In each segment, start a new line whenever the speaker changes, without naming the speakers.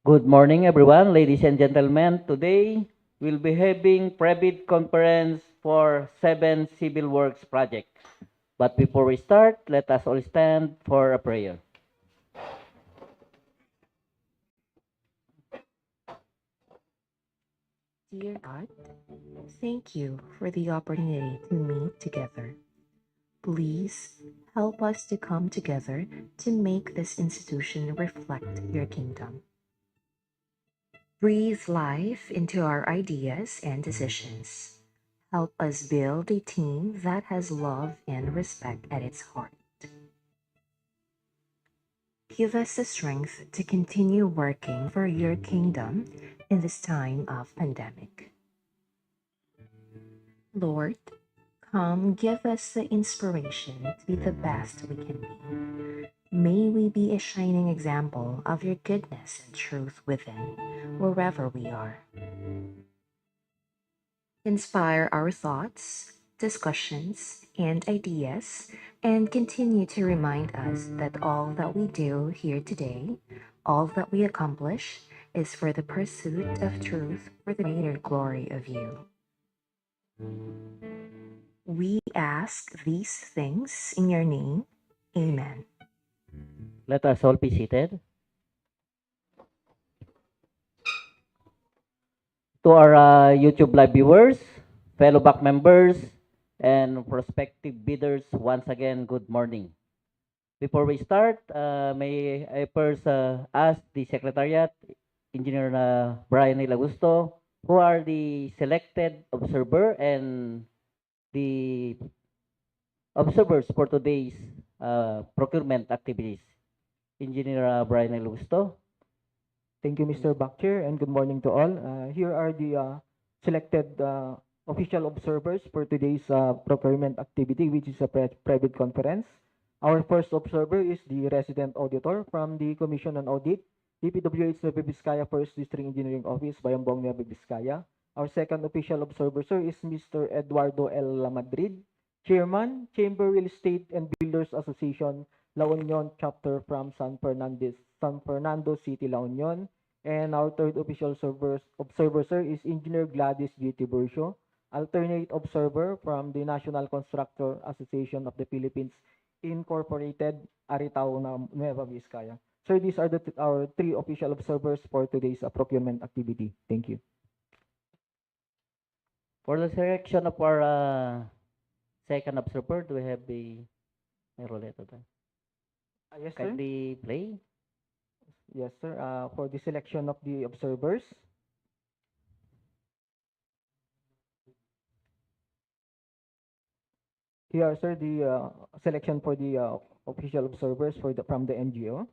Good morning, everyone, ladies and gentlemen. Today, we'll be having private conference for 7 civil works project. But before we start, let us all stand for a prayer.
Dear God, thank you for the opportunity to meet together. Please help us to come together to make this institution reflect your kingdom. Breathe life into our ideas and decisions. Help us build a team that has love and respect at its heart. Give us the strength to continue working for your kingdom in this time of pandemic. Lord, come give us the inspiration to be the best we can be. May we be a shining example of your goodness and truth within, wherever we are. Inspire our thoughts, discussions, and ideas, and continue to remind us that all that we do here today, all that we accomplish, is for the pursuit of truth for the greater glory of you. We ask these things in your name. Amen.
Let us all be seated. To our YouTube live viewers, fellow back members, and prospective bidders, once again, good morning. Before we start, may I first ask the Secretariat, Engineer Brian Ilagusto, who are the selected observer and the observers for today's procurement activities. Engineer Brian Ilagusto.
Thank you, Mr. Bakcher, and good morning to all. Here are the selected official observers for today's procurement activity, which is a private conference. Our first observer is the resident auditor from the Commission on Audit, DPWH Nueva Vizcaya First District Engineering Office, Bambang, Nueva Vizcaya. Our second official observer, sir, is Mr. Eduardo L. Madrid, Chairman, Chamber Real Estate and Builders Association, La Union chapter from San Fernando City, La Union. And our third official observer, sir, is Engineer Gladys G. Tiburcio, alternate observer from the National Constructor Association of the Philippines, Incorporated, Aritao, Nueva Vizcaya. Sir, these are our three official observers for today's procurement activity. Thank you.
For the selection of our second observer, do we have the roulette?
Yes, sir.
Kindly play.
Yes, sir. For the selection of the observers. Here, sir, the selection for the official observers from the NGO.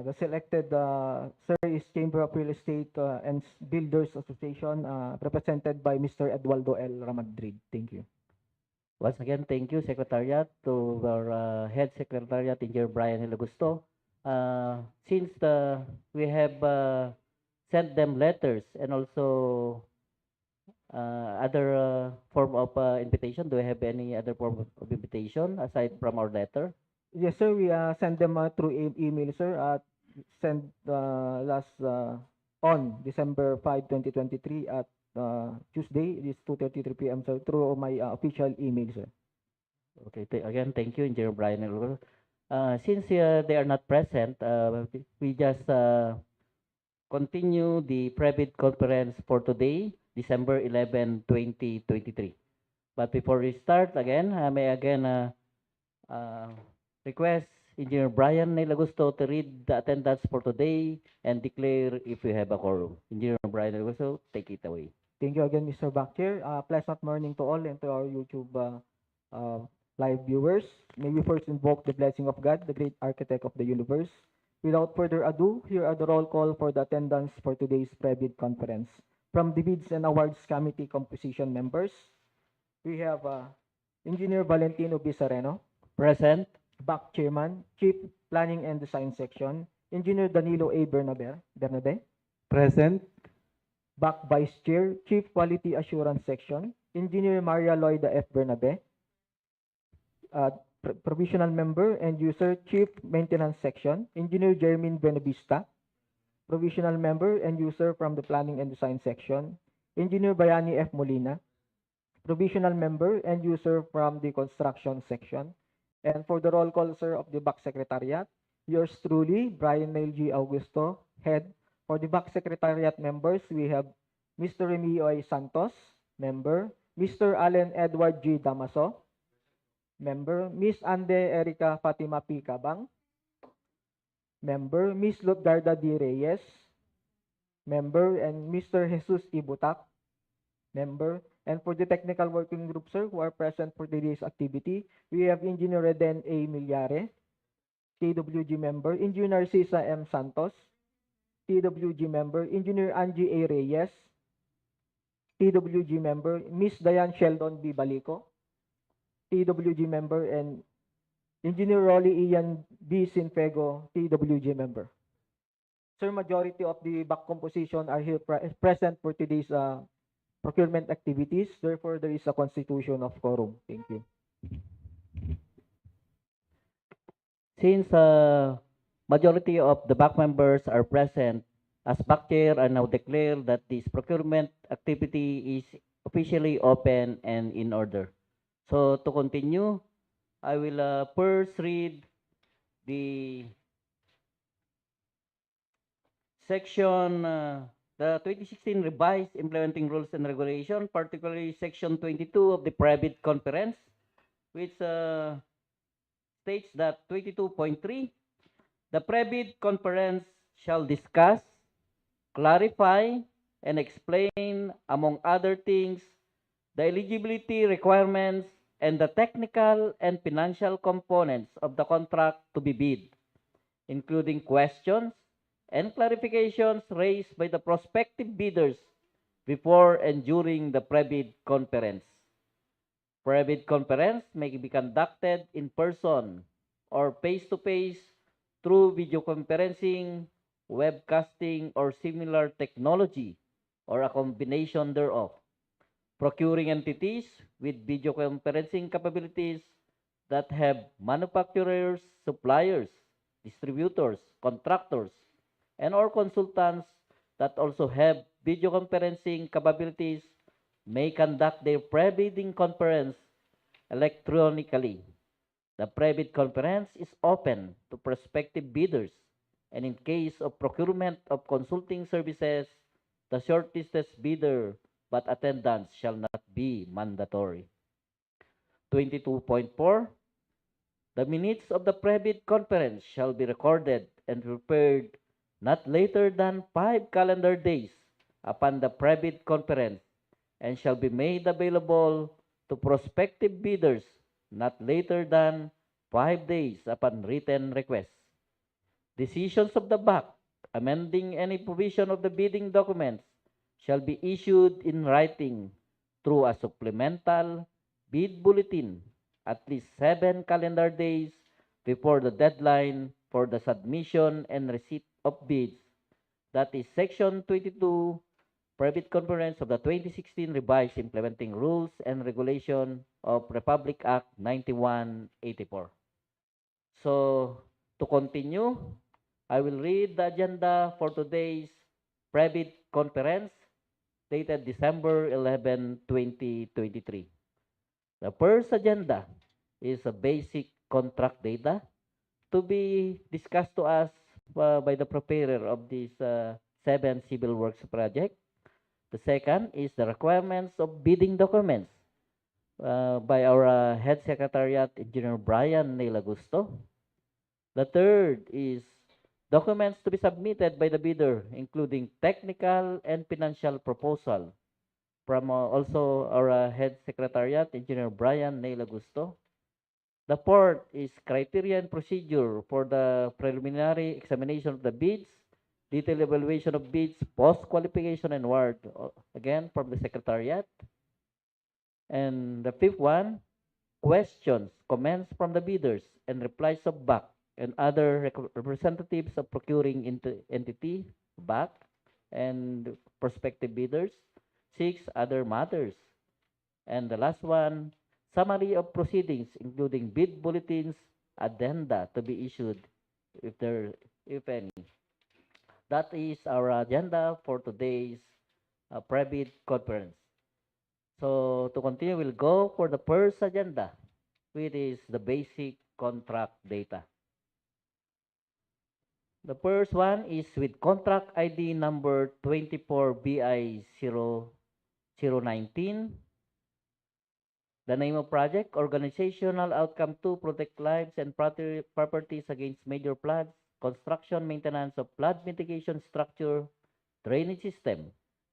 The selected, sir, is Chamber of Real Estate and Builders Association, represented by Mr. Eduardo L. Ramadrid. Thank you.
Once again, thank you, Secretariat, to our Head Secretariat, Engineer Brian Hilagusto. Since we have sent them letters and also other form of invitation, do we have any other form of invitation aside from our letter?
Yes, sir. We send them through email, sir. Sent last on December 5, 2023 at Tuesday. It is 2:33 p.m. sir, through my official email, sir.
Okay. Again, thank you, Engineer Brian. Since they are not present, we just continue the private conference for today, December 11, 2023. But before we start again, I may again request Engineer Brian Nilagusto to read the attendance for today and declare if we have a quorum. Engineer Brian Nilagusto, take it away.
Thank you again, Mr. Bakcher. Pleasant morning to all and to our YouTube live viewers. May we first invoke the blessing of God, the great architect of the universe. Without further ado, here are the roll call for the attendance for today's private conference. From the Bids and Awards Committee composition members, we have Engineer Valentino Bisareno,
Present.
Back Chairman, Chief Planning and Design Section, Engineer Danilo A. Bernabe,
Present.
BAC Vice Chair, Chief Quality Assurance Section, Engineer Maria Loida F. Bernabe, uh, Provisional Member and User, Chief Maintenance Section, Engineer Jermin Benavista, Provisional Member and User from the Planning and Design Section, Engineer Bayani F. Molina, Provisional Member and User from the Construction Section. And for the roll call, sir, of the BAC Secretariat, yours truly, Brian Neil G. Augusto, Head. For the BAC Secretariat members, we have Mr. Remio A. Santos, Member, Mr. Allen Edward G. Damaso, Member, Miss Ande Erica Fatima P. Cabang, Member, Miss Lutgarda D. Reyes, Member, and Mr. Jesus Ibutak, Member. And for the technical working group, sir, who are present for today's activity, we have Engineer Reden A. Milyare, TWG Member, Engineer Narcisa M. Santos, TWG Member, Engineer Angie A. Reyes, TWG Member, Miss Diane Sheldon B. Balico, TWG Member, and Engineer Rolly Ian B. Sinfego, TWG Member. Sir, majority of the back composition are here present for today's procurement activities. Therefore, there is a constitution of quorum. Thank you.
Since majority of the BAC members are present, as BAC chair, I now declare that this procurement activity is officially open and in order. So to continue, I will first read the section, the 2016 revised implementing rules and regulation, particularly section 22 of the private conference, which states that 22.3, the private conference shall discuss, clarify, and explain, among other things, the eligibility requirements and the technical and financial components of the contract to be bid, including questions and clarifications raised by the prospective bidders before and during the private conference. Private conference may be conducted in person or face-to-face through video conferencing, webcasting, or similar technology, or a combination thereof. Procuring entities with video conferencing capabilities that have manufacturers, suppliers, distributors, contractors, and or consultants that also have video conferencing capabilities may conduct their pre-bidding conference electronically. The private conference is open to prospective bidders, and in case of procurement of consulting services, the shortlisted bidder, but attendance shall not be mandatory. 22.4, the minutes of the private conference shall be recorded and prepared not later than 5 calendar days upon the private conference, and shall be made available to prospective bidders not later than 5 days upon written request. Decisions of the BAC amending any provision of the bidding documents shall be issued in writing through a supplemental bid bulletin at least 7 calendar days before the deadline for the submission and receipt of bids. That is Section 22, Private Conference of the 2016 Revised Implementing Rules and Regulation of Republic Act 9184. So, to continue, I will read the agenda for today's private conference dated December 11, 2023. The first agenda is a basic contract data to be discussed to us by the preparer of this 7 civil works project. The second is the requirements of bidding documents by our Head Secretariat, Engineer Brian Neil Augusto. The third is documents to be submitted by the bidder, including technical and financial proposal from also our Head Secretariat, Engineer Brian Neil Augusto. The fourth is criteria and procedure for the preliminary examination of the bids, detailed evaluation of bids, post-qualification and award, again from the Secretariat. And the fifth one, questions, comments from the bidders, and replies of BAC and other representatives of procuring entity, BAC. and prospective bidders. 6, other matters. And the last one, summary of proceedings, including bid bulletins, addenda to be issued, if there, if any. That is our agenda for today's private conference. So to continue, we'll go for the first agenda, which is the basic contract data. The first one is with contract ID number 24BI0019. The name of project, organizational outcome to protect lives and properties against major floods, construction, maintenance of flood mitigation structure, drainage system,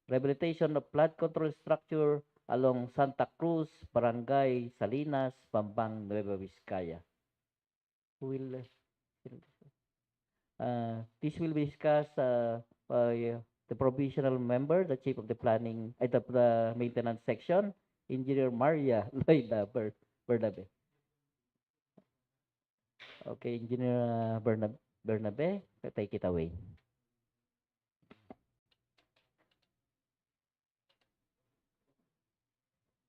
rehabilitation of flood control structure along Santa Cruz, Barangay, Salinas, Bambang, Nueva, Vizcaya. Who will, this will be discussed by the provisional member, the chief of the planning, the maintenance section, Engineer Maria Loida Bernabe. Okay, Engineer Bernabe, take it away.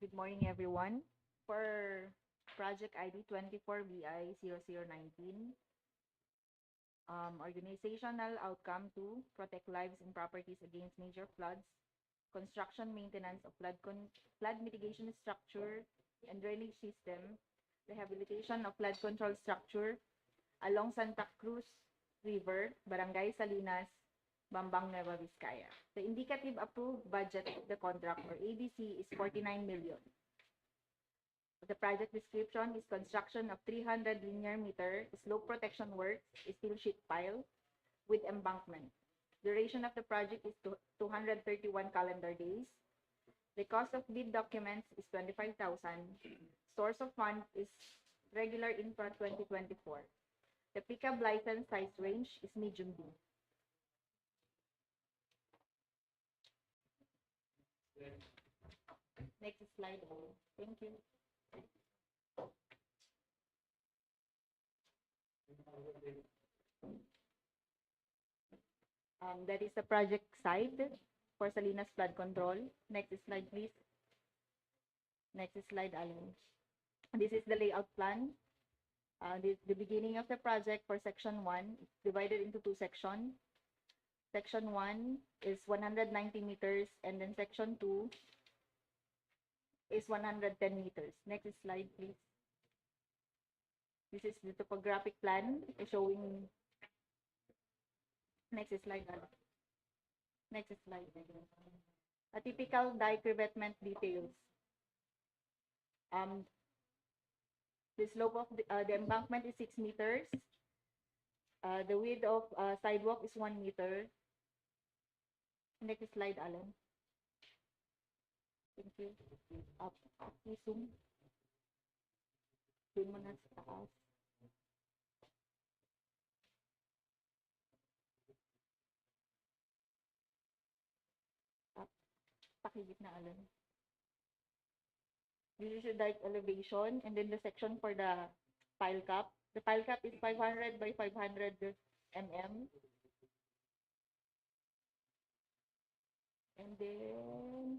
Good morning, everyone. For project ID 24BI0019, organizational outcome to protect lives and properties against major floods, construction maintenance of flood mitigation structure and drainage system, rehabilitation of flood control structure along Santa Cruz River, Barangay Salinas, Bambang, Nueva, Vizcaya. The indicative approved budget of the contract, or ABC, is 49 million. The project description is construction of 300 linear meter slope protection works, steel sheet pile with embankment. Duration of the project is 231 calendar days. The cost of bid documents is 25,000. Source of fund is regular infra 2024. The pickup license size range is medium B. Next slide. Thank you. That is the project site for Salinas flood control. Next slide, please. Next slide, Alan. This is the layout plan. The beginning of the project for section 1 is divided into 2 sections. Section 1 is 190 meters, and then section 2 is 110 meters. Next slide, please. This is the topographic plan showing. Next slide, Alan. Next slide. A typical dike revetment details. The slope of the embankment is 6 meters. The width of sidewalk is 1 meter. Next slide, Alan. Thank you. Up. Please zoom. Zoom mo na sa taas. Up. Pakigit na, Alan. This is the dike elevation, and then the section for the pile cap. The pile cap is 500 by 500 mm. And then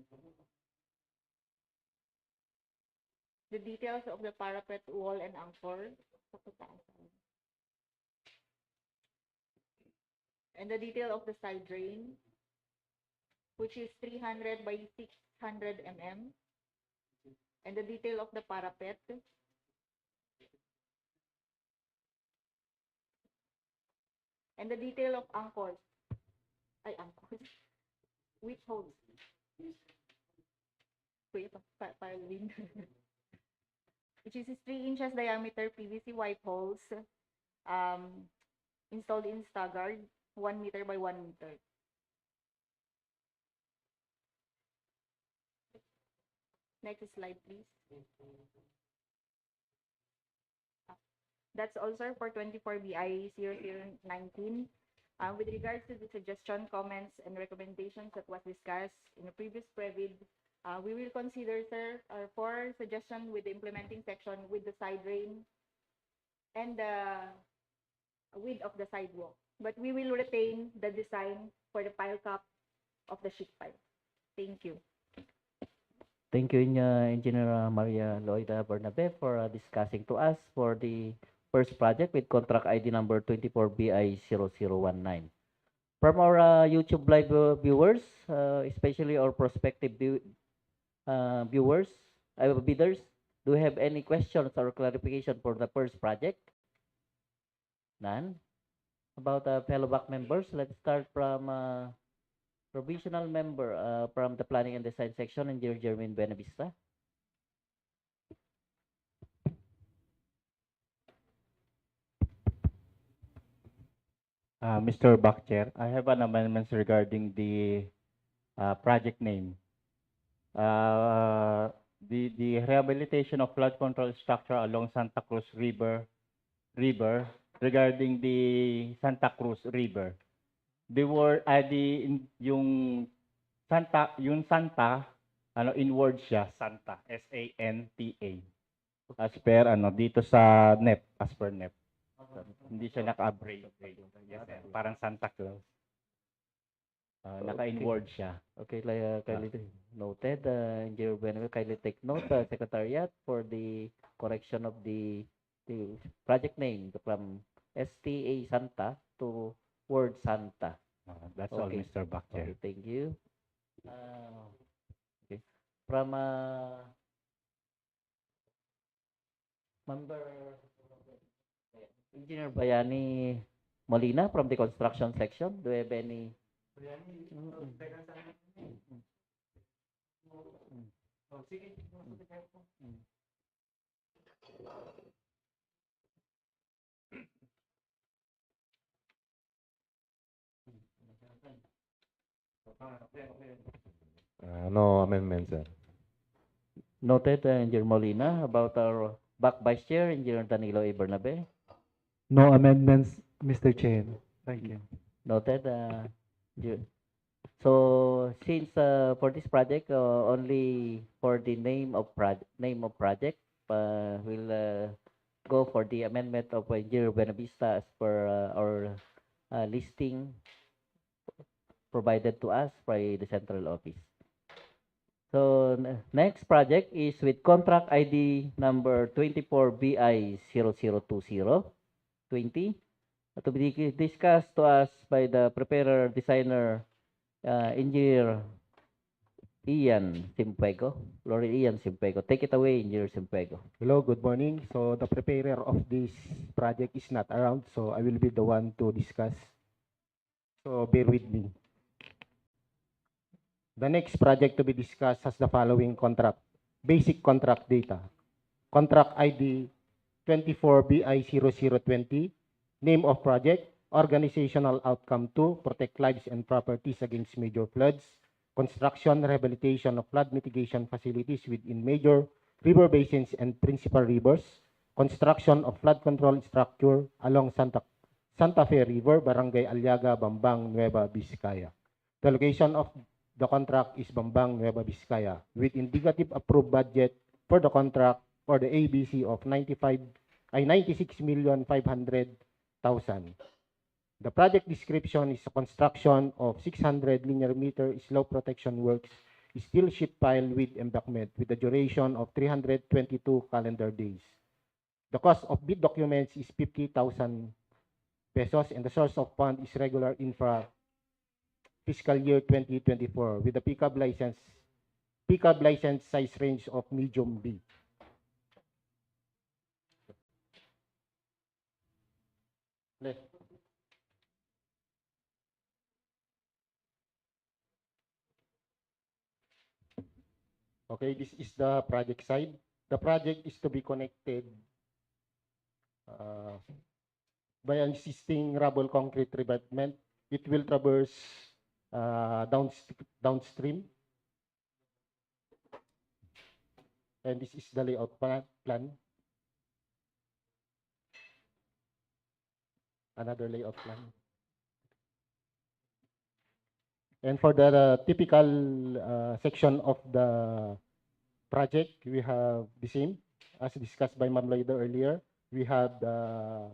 the details of the parapet, wall, and anchor. And the detail of the side drain, which is 300 by 600 mm. And the detail of the parapet. And the detail of anchors. Anchors. Which holes? Wait, pile which is 3 inches diameter PVC wipe holes installed in staggered 1 meter by 1 meter. Next slide, please. That's also for 24BI0019. With regards to the suggestion, comments, and recommendations that was discussed in the previous previd, we will consider, sir, our 4 suggestions with the implementing section with the side drain and the width of the sidewalk. But we will retain the design for the pile cap of the sheet pile. Thank you.
Thank you, Engineer Maria Loida Bernabe, for discussing to us for the first project with contract ID number 24BI0019. From our YouTube live viewers, especially our prospective viewers, bidders, do you have any questions or clarification for the first project? None? About fellow back members, let's start from provisional member from the Planning and Design section, Engineer Jermaine Buenavista.
Mr. Bakcher, I have an amendment regarding the project name. The rehabilitation of flood control structure along Santa Cruz River regarding the Santa Cruz River. The word yung Santa inward siya Santa SANTA as per dito sa NEP as per NEP. Hindi siya naka-abrade. Yes, sir. Parang Santa Claus. Naka-inward siya.
Okay, kindly noted, Engineer Buenavista, kindly take note, Secretariat, for the correction of the project name from STA Santa to word Santa.
That's all,
Okay.
Mr. Bakcher.
Okay, thank you. Okay. From member Engineer Bayani Molina from the construction section, do you have any?
No amendment, sir.
Noted, Engineer Molina. About our back Vice Chair, Engineer Danilo A. Bernabe.
No amendments, Mr. Chair. Thank you.
Noted. So since for this project, only for the name of project, we'll go for the amendment of Engineer Buenavista as per our listing provided to us by the central office. So next project is with contract ID number 24BI002020 to be discussed to us by the preparer designer Engineer Ian Simpuego. Lord Ian Simpuego. Take it away, Engineer Simpuego.
Hello, good morning. So the preparer of this project is not around, so I will be the one to discuss. So bear with me. The next project to be discussed has the following basic contract data. Contract ID 24BI0020, name of project, organizational outcome 2, protect lives and properties against major floods, construction, rehabilitation of flood mitigation facilities within major river basins and principal rivers, construction of flood control structure along Santa Fe River, Barangay Aliaga, Bambang, Nueva, Vizcaya. The location of the contract is Bambang, Nueva, Vizcaya, with indicative approved budget for the contract for the ABC of 96,500,000. The project description is a construction of 600 linear meter slope protection works, steel sheet pile with embankment with a duration of 322 calendar days. The cost of bid documents is 50,000 pesos and the source of fund is regular infra fiscal year 2024 with a pickup license size range of medium B. Okay, this is the project side. The project is to be connected by an existing rubble concrete revetment. It will traverse downstream. And this is the layout plan. Another layout plan. And for the typical section of the project, we have the same as discussed by Ma'am Loida earlier. We have the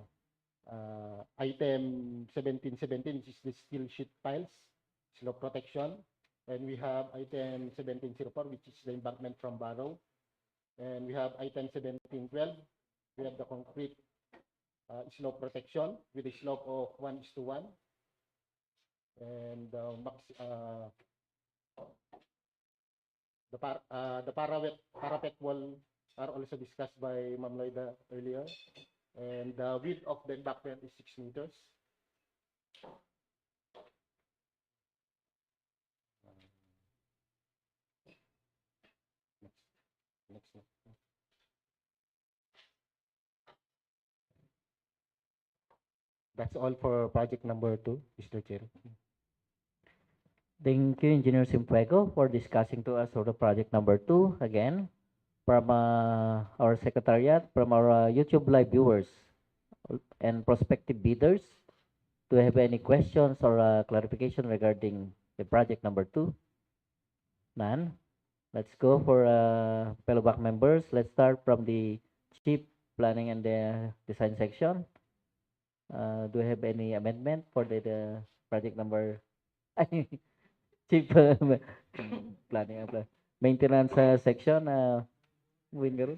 item 1717, which is the steel sheet piles, slope protection. And we have item 1704, which is the embankment from Barrow. And we have item 1712. We have the concrete slope protection with a slope of 1:1. And the parapet wall are also discussed by Ma'am Loida earlier. And the width of the embankment is 6 meters. Next. That's all for project number 2, Mr. Chair.
Thank you, Engineer Simpuego, for discussing to us for the project number 2 again from our secretariat, from our YouTube live viewers and prospective bidders. Do you have any questions or clarification regarding the project number 2? None. Let's go for fellow back members. Let's start from the Chief Planning and the Design section. Do you have any amendment for the project number? Chief Planning and Maintenance section. Winner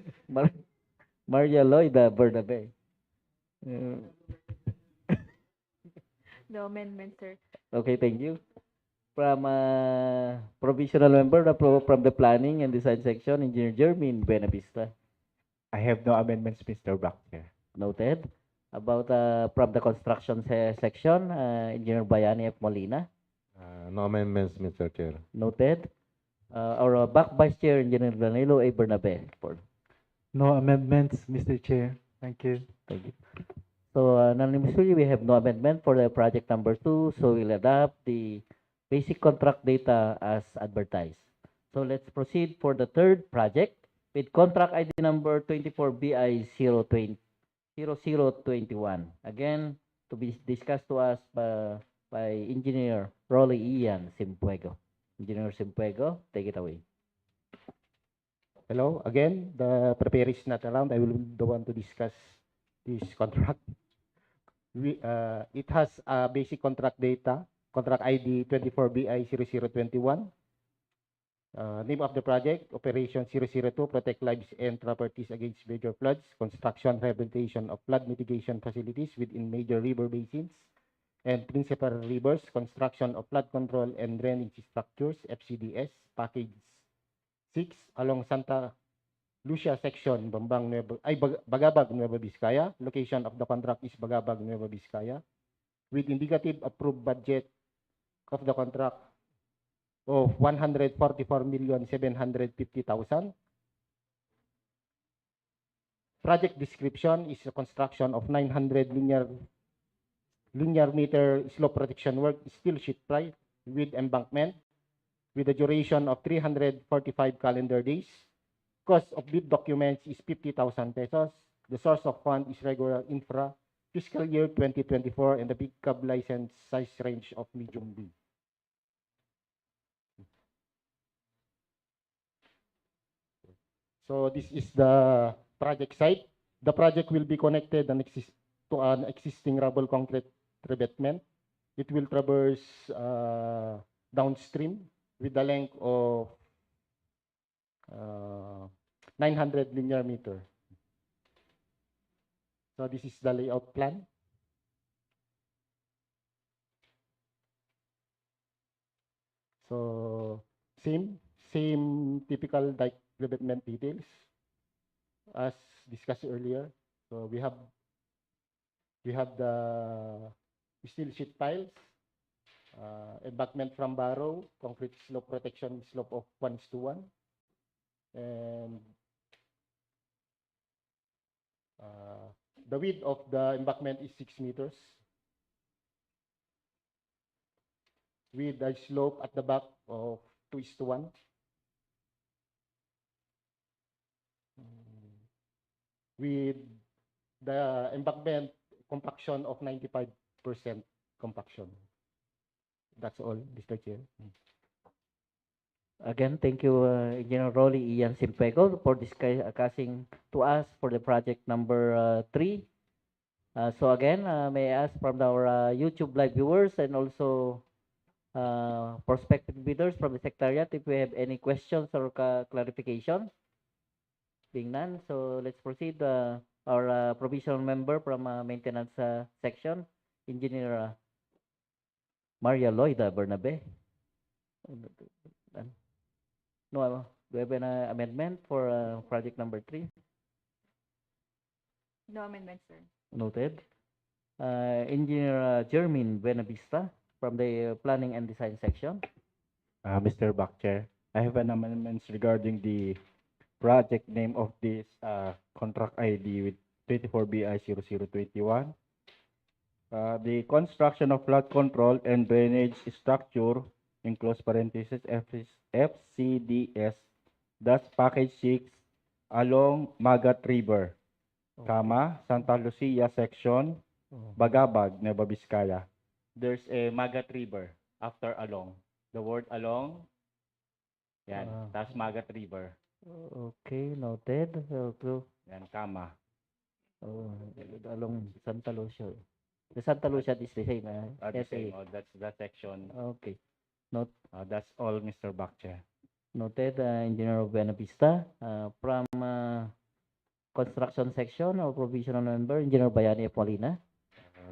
Maria Lloyd Bernabe.
No amendment, sir.
Okay, thank you. From provisional member from the Planning and Design section, Engineer Jermin Buenavista.
I have no amendments, Mr. Chair.
Noted. About from the construction section, Engineer Bayani F. Molina.
No amendments, Mr. Chair.
Noted. Our back Vice Chair, Engineer Danilo A. Bernabe.
No amendments, Mr. Chair. Thank you.
Thank you. So, unanimously, we have no amendment for the project number 2, so we'll adopt the basic contract data as advertised. So, let's proceed for the third project with contract ID number 24BI 0021. Again, to be discussed to us by Engineer Rolly Ian Simpuego. Engineer Simpuego, take it away.
Hello, again, the prepare is not around. I will be the one to discuss this contract. It has a basic contract data, contract ID 24BI 0021. Name of the project, Operation 002, Protect Lives and Properties Against Major Floods, Construction, Rehabilitation of Flood Mitigation Facilities within Major River Basins and Principal Rivers, Construction of Flood Control and Drainage Structures, FCDS, Package 6, along Santa Lucia section, Bambang, Bagabag, Nueva Vizcaya. Location of the contract is Bagabag, Nueva Vizcaya. With indicative approved budget of the contract of 144,750,000. Project description is a construction of 900 linear meter slope protection work, steel sheet pipe with embankment, with a duration of 345 calendar days. Cost of bid documents is 50,000 pesos. The source of fund is regular infra, fiscal year 2024, and the big cab license size range of medium B. So this is the project site. The project will be connected to an existing rubble concrete revetment. It will traverse downstream with the length of 900 linear meter. So this is the layout plan. So same typical dike revetment details as discussed earlier. So we have the steel sheet piles, embankment from Barrow, concrete slope protection slope of 1:1, and the width of the embankment is 6 meters, with a slope at the back of 2:1. With the embankment compaction of 95% compaction. That's all, Mr. Chair.
Again, thank you, Engineer Rolly Ian Simpego, for discussing to us for the project number 3. So again, may I ask from our YouTube live viewers and also prospective bidders from the secretariat if we have any questions or clarification. Being none, so let's proceed. Our provisional member from maintenance section, Engineer Maria Loida Bernabe. No, do we have an amendment for project number 3?
No amendments, sir.
Noted. Engineer Jermin Buenavista from the planning and design section.
Mr. Bakcher, I have an amendment regarding the project name of this contract ID with 24BI0021. The construction of flood control and drainage structure, in close parentheses, FCDS, that's package 6 along Magat River, comma, Santa Lucia section, Bagabag, Nueva Vizcaya. There's a Magat River after along. The word along, yan, that's Magat River.
Okay, noted.
Yan, comma.
Along Santa Lucia. The Santa Lucia is the same.
The same,
SA.
that's that section.
Okay.
That's all, Mr. Bakche.
Noted, Engineer Buenavista. From construction section or provisional member, Engineer Bayani F. Molina.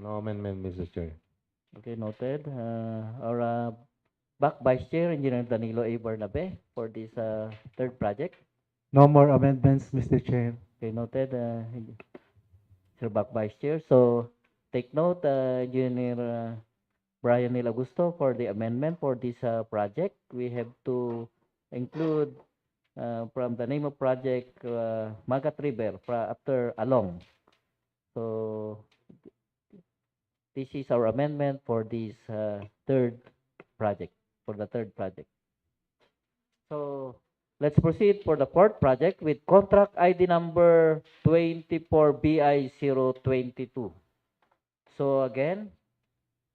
No amendment, Mr. Chair.
Okay, noted. Our back Vice Chair, Engineer Danilo A. Bernabe for this third project.
No more amendments, Mr. Chair.
Okay, noted, Sir back Vice Chair. So take note, Engineer Brian Nil Augusto for the amendment for this project. We have to include from the name of project Magat River after along. So this is our amendment for this third project, for the third project. So let's proceed for the fourth project with contract ID number 24BI022. So again,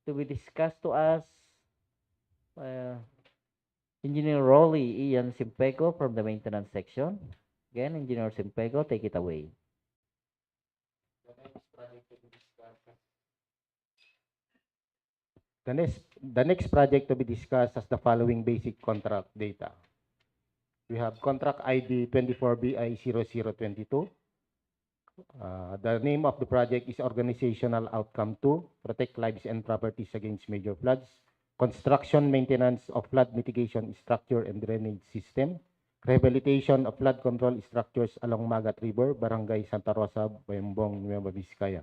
to be discussed to us, Engineer Rolly Ian Simpego from the maintenance section. Again, Engineer Simpego, take it away.
The next project to be discussed has the following basic contract data. We have contract ID 24BI0022. The name of the project is Organizational Outcome 2, Protect Lives and Properties Against Major Floods, Construction Maintenance of Flood Mitigation Structure and Drainage System, Rehabilitation of Flood Control Structures along Magat River, Barangay Santa Rosa, Bambang, Nueva Vizcaya.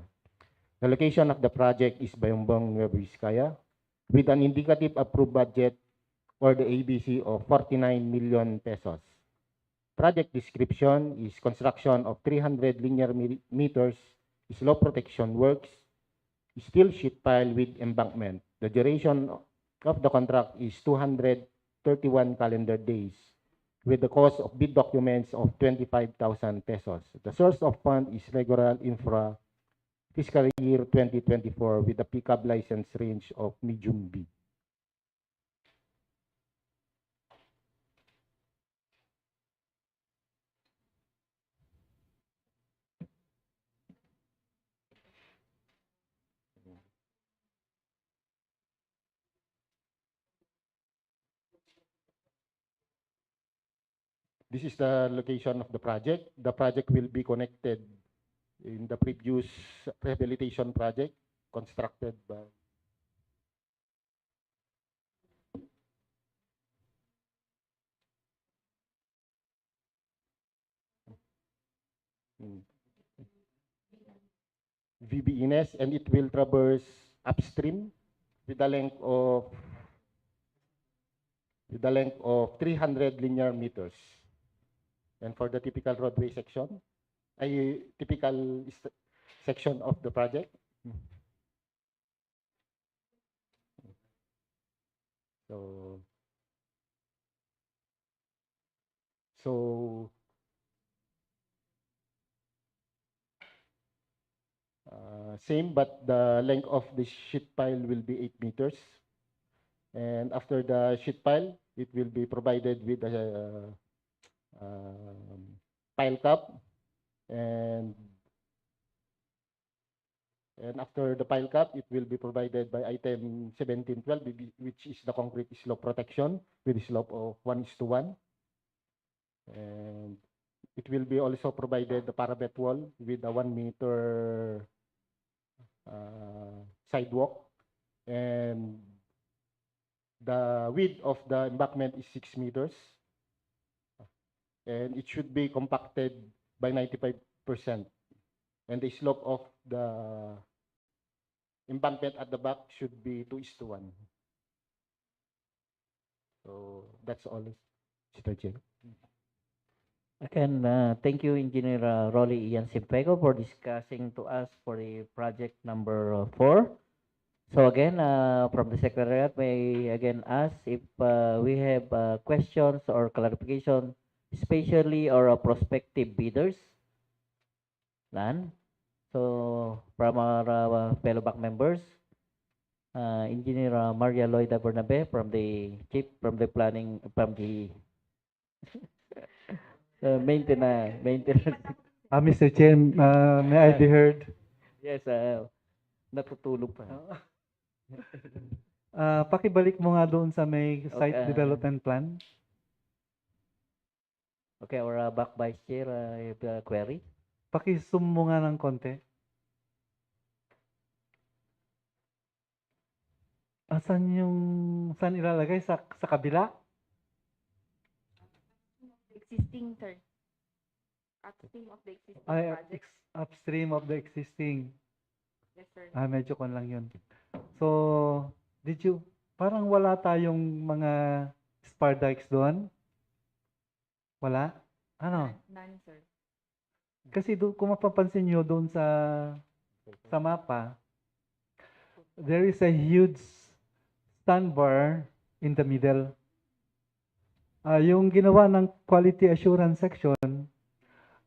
The location of the project is Bambang, Nueva Vizcaya, with an indicative approved budget or the ABC of 49 million pesos. Project description is construction of 300 linear meters, slope protection works, steel sheet pile with embankment. The duration of the contract is 231 calendar days, with the cost of bid documents of 25,000 pesos. The source of fund is regular infra fiscal year 2024 with a pickup license range of medium B. This is the location of the project. The project will be connected in the previous rehabilitation project constructed by VBNS, and it will traverse upstream with a length of 300 linear meters. And for the typical roadway section, a typical section of the project. So same, but the length of the sheet pile will be 8 meters. And after the sheet pile, it will be provided with a pile cap and And after the pile cap, it will be provided by item 1712, which is the concrete slope protection with a slope of 1:1. And it will be also provided the parapet wall with a 1 meter sidewalk. And the width of the embankment is 6 meters. And it should be compacted by 95%. And the slope of the embankment at the back should be 2:1. So that's all, Mr. Chair.
Again, thank you, Engineer Rolly Ian Simpego, for discussing to us for the project number 4. So again, from the Secretariat, may again ask if we have questions or clarification, especially or prospective bidders. None. So from our fellow back members, Engineer Maria Loida Bernabe from the chief from the planning from the maintenance.
Mr. Chair, may I be heard?
Yes, natutulog pa.
Pakibalik mo nga doon sa may site
Okay.
development plan.
Okay, our back vice chair, query.
Pakisum mo nga ng konti. Saan ilalagay? Sa kabila?
Existing, sir. Upstream of the existing
Ay,
project.
upstream of the existing.
Yes, sir.
Medyo kon lang yun. So, parang wala tayong mga spar dikes doon? Wala? Ano?
None, sir.
Kasi kung mapapansin nyo doon sa mapa, there is a huge sandbar in the middle. Yung ginawa ng quality assurance section,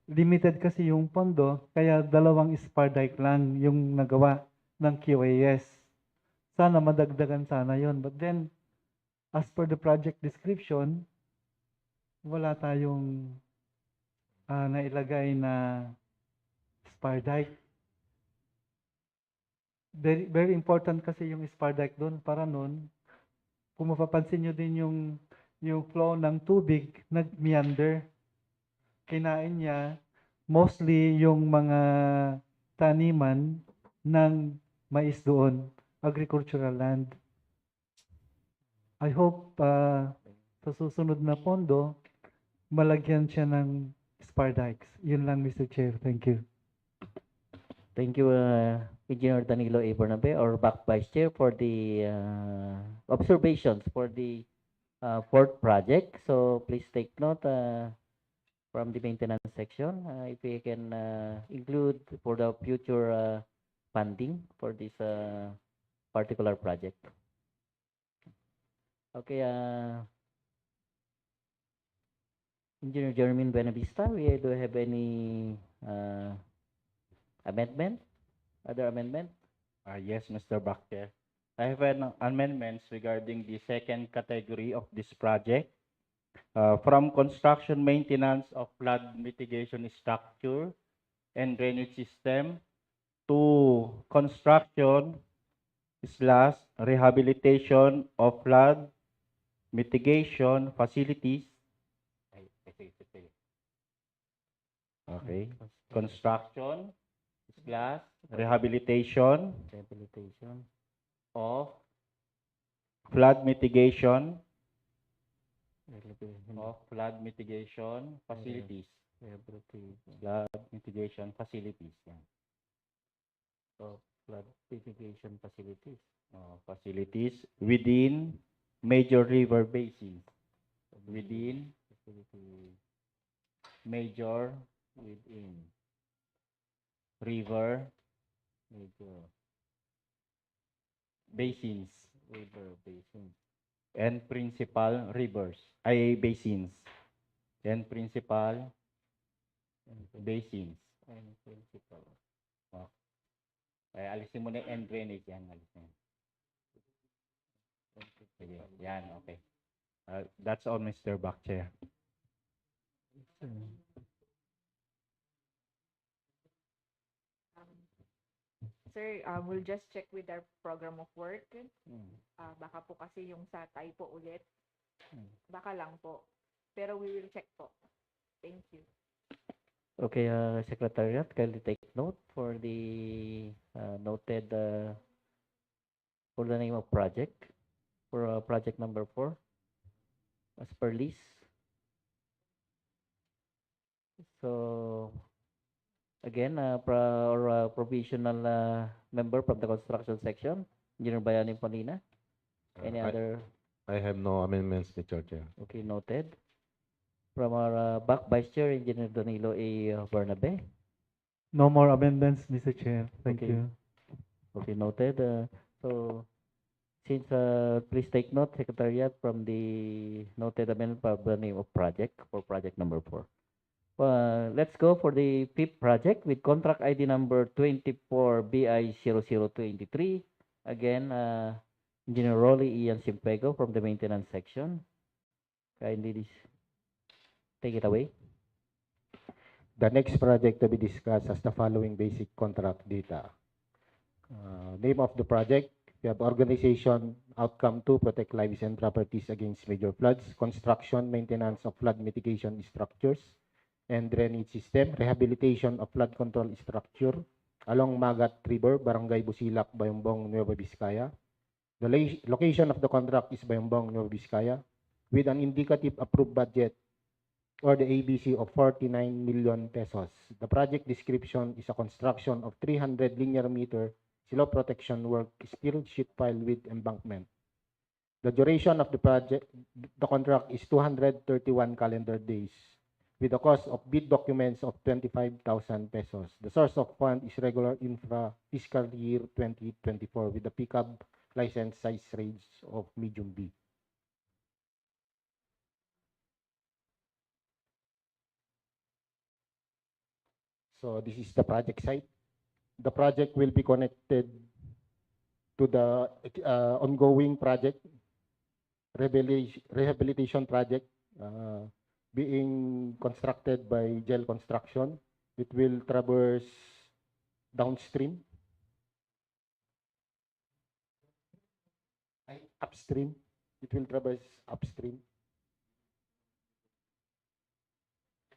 limited kasi yung pondo, kaya 2 spar dike lang yung nagawa ng QAS. Sana madagdagan sana yon. But then, as per the project description, wala tayong nailagay na spar dike. Very, very important kasi yung spar dike doon para noon, kung mapapansin nyo din yung flow ng tubig, nag-meander. Kinain niya mostly yung mga taniman ng mais doon, agricultural land. I hope sa susunod na pondo, malagyan siya ng spar dikes. Yun lang, Mr. Chair. Thank you.
Thank you, Engineer Danilo A. Bernabe, our back vice chair, for the observations for the fourth project. So please take note from the maintenance section, if we can include for the future funding for this particular project. Okay, Engineer Jeremy Buenavista, do you have any amendment? Other amendment?
Yes, Mr. Bakter. I have an amendments regarding the second category of this project. From construction maintenance of flood mitigation structure and drainage system to construction / rehabilitation of flood mitigation facilities. Okay. Construction / rehabilitation of flood mitigation facilities. Flood mitigation facilities. Yan.
So, flood mitigation facilities.
Facilities within major river basins. Within major river basins and principal rivers ay basins and principal basins and principal. Ay, alisin mo na yung end drainage yan, alisin. Sige, yan, okay. That's all, Mr. Bakchair.
Sir, we'll just check with our program of work.
Mm.
Baka po kasi yung sa typo ulit.
Mm.
Baka lang po. Pero we will check po. Thank you.
Okay, Secretariat, kindly take note for the noted for the name of project for project number 4 as per list. So again, provisional member from the construction section, Engineer Bayani Polina. Any other?
I have no amendments, Mr. Chair.
Okay, noted. From our back Vice Chair, Engineer Danilo A. Bernabe.
No more amendments, Mr. Chair. Thank
Okay.
you.
Okay, noted. So, since, please take note, Secretariat, from the noted amendment for the name of project for project number 4. Let's go for the fifth project with contract ID number 24BI0023. Again, Engineer Rolly Ian Simpego from the maintenance section. Kindly take it away.
The next project to be discussed has the following basic contract data. Name of the project, we have organization, outcome 2, protect lives and properties against major floods, construction, maintenance of flood mitigation structures and drainage system, rehabilitation of flood control structure along Magat River, Barangay Busilak, Bambang, Nueva, Vizcaya. The location of the contract is Bambang, Nueva, Vizcaya, with an indicative approved budget or the ABC of 49 million pesos. The project description is a construction of 300 linear meter slope protection work steel sheet pile with embankment. The duration of the project, the contract is 231 calendar days with a cost of bid documents of 25,000 pesos. The source of fund is regular infra fiscal year 2024 with the pickup license size range of medium B. So this is the project site. The project will be connected to the ongoing project, rehabilitation project being constructed by Gel Construction. It will traverse downstream, upstream. It will traverse upstream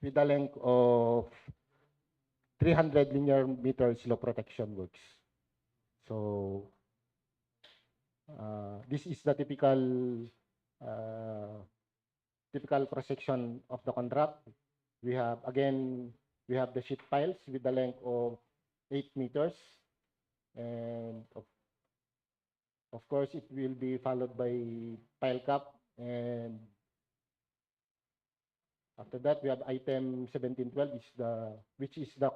with a length of 300 linear meter slope protection works. So this is the typical cross-section of the contract. We have the sheet piles with the length of 8 meters, and of course it will be followed by pile cap, and after that we have item 1712 which is the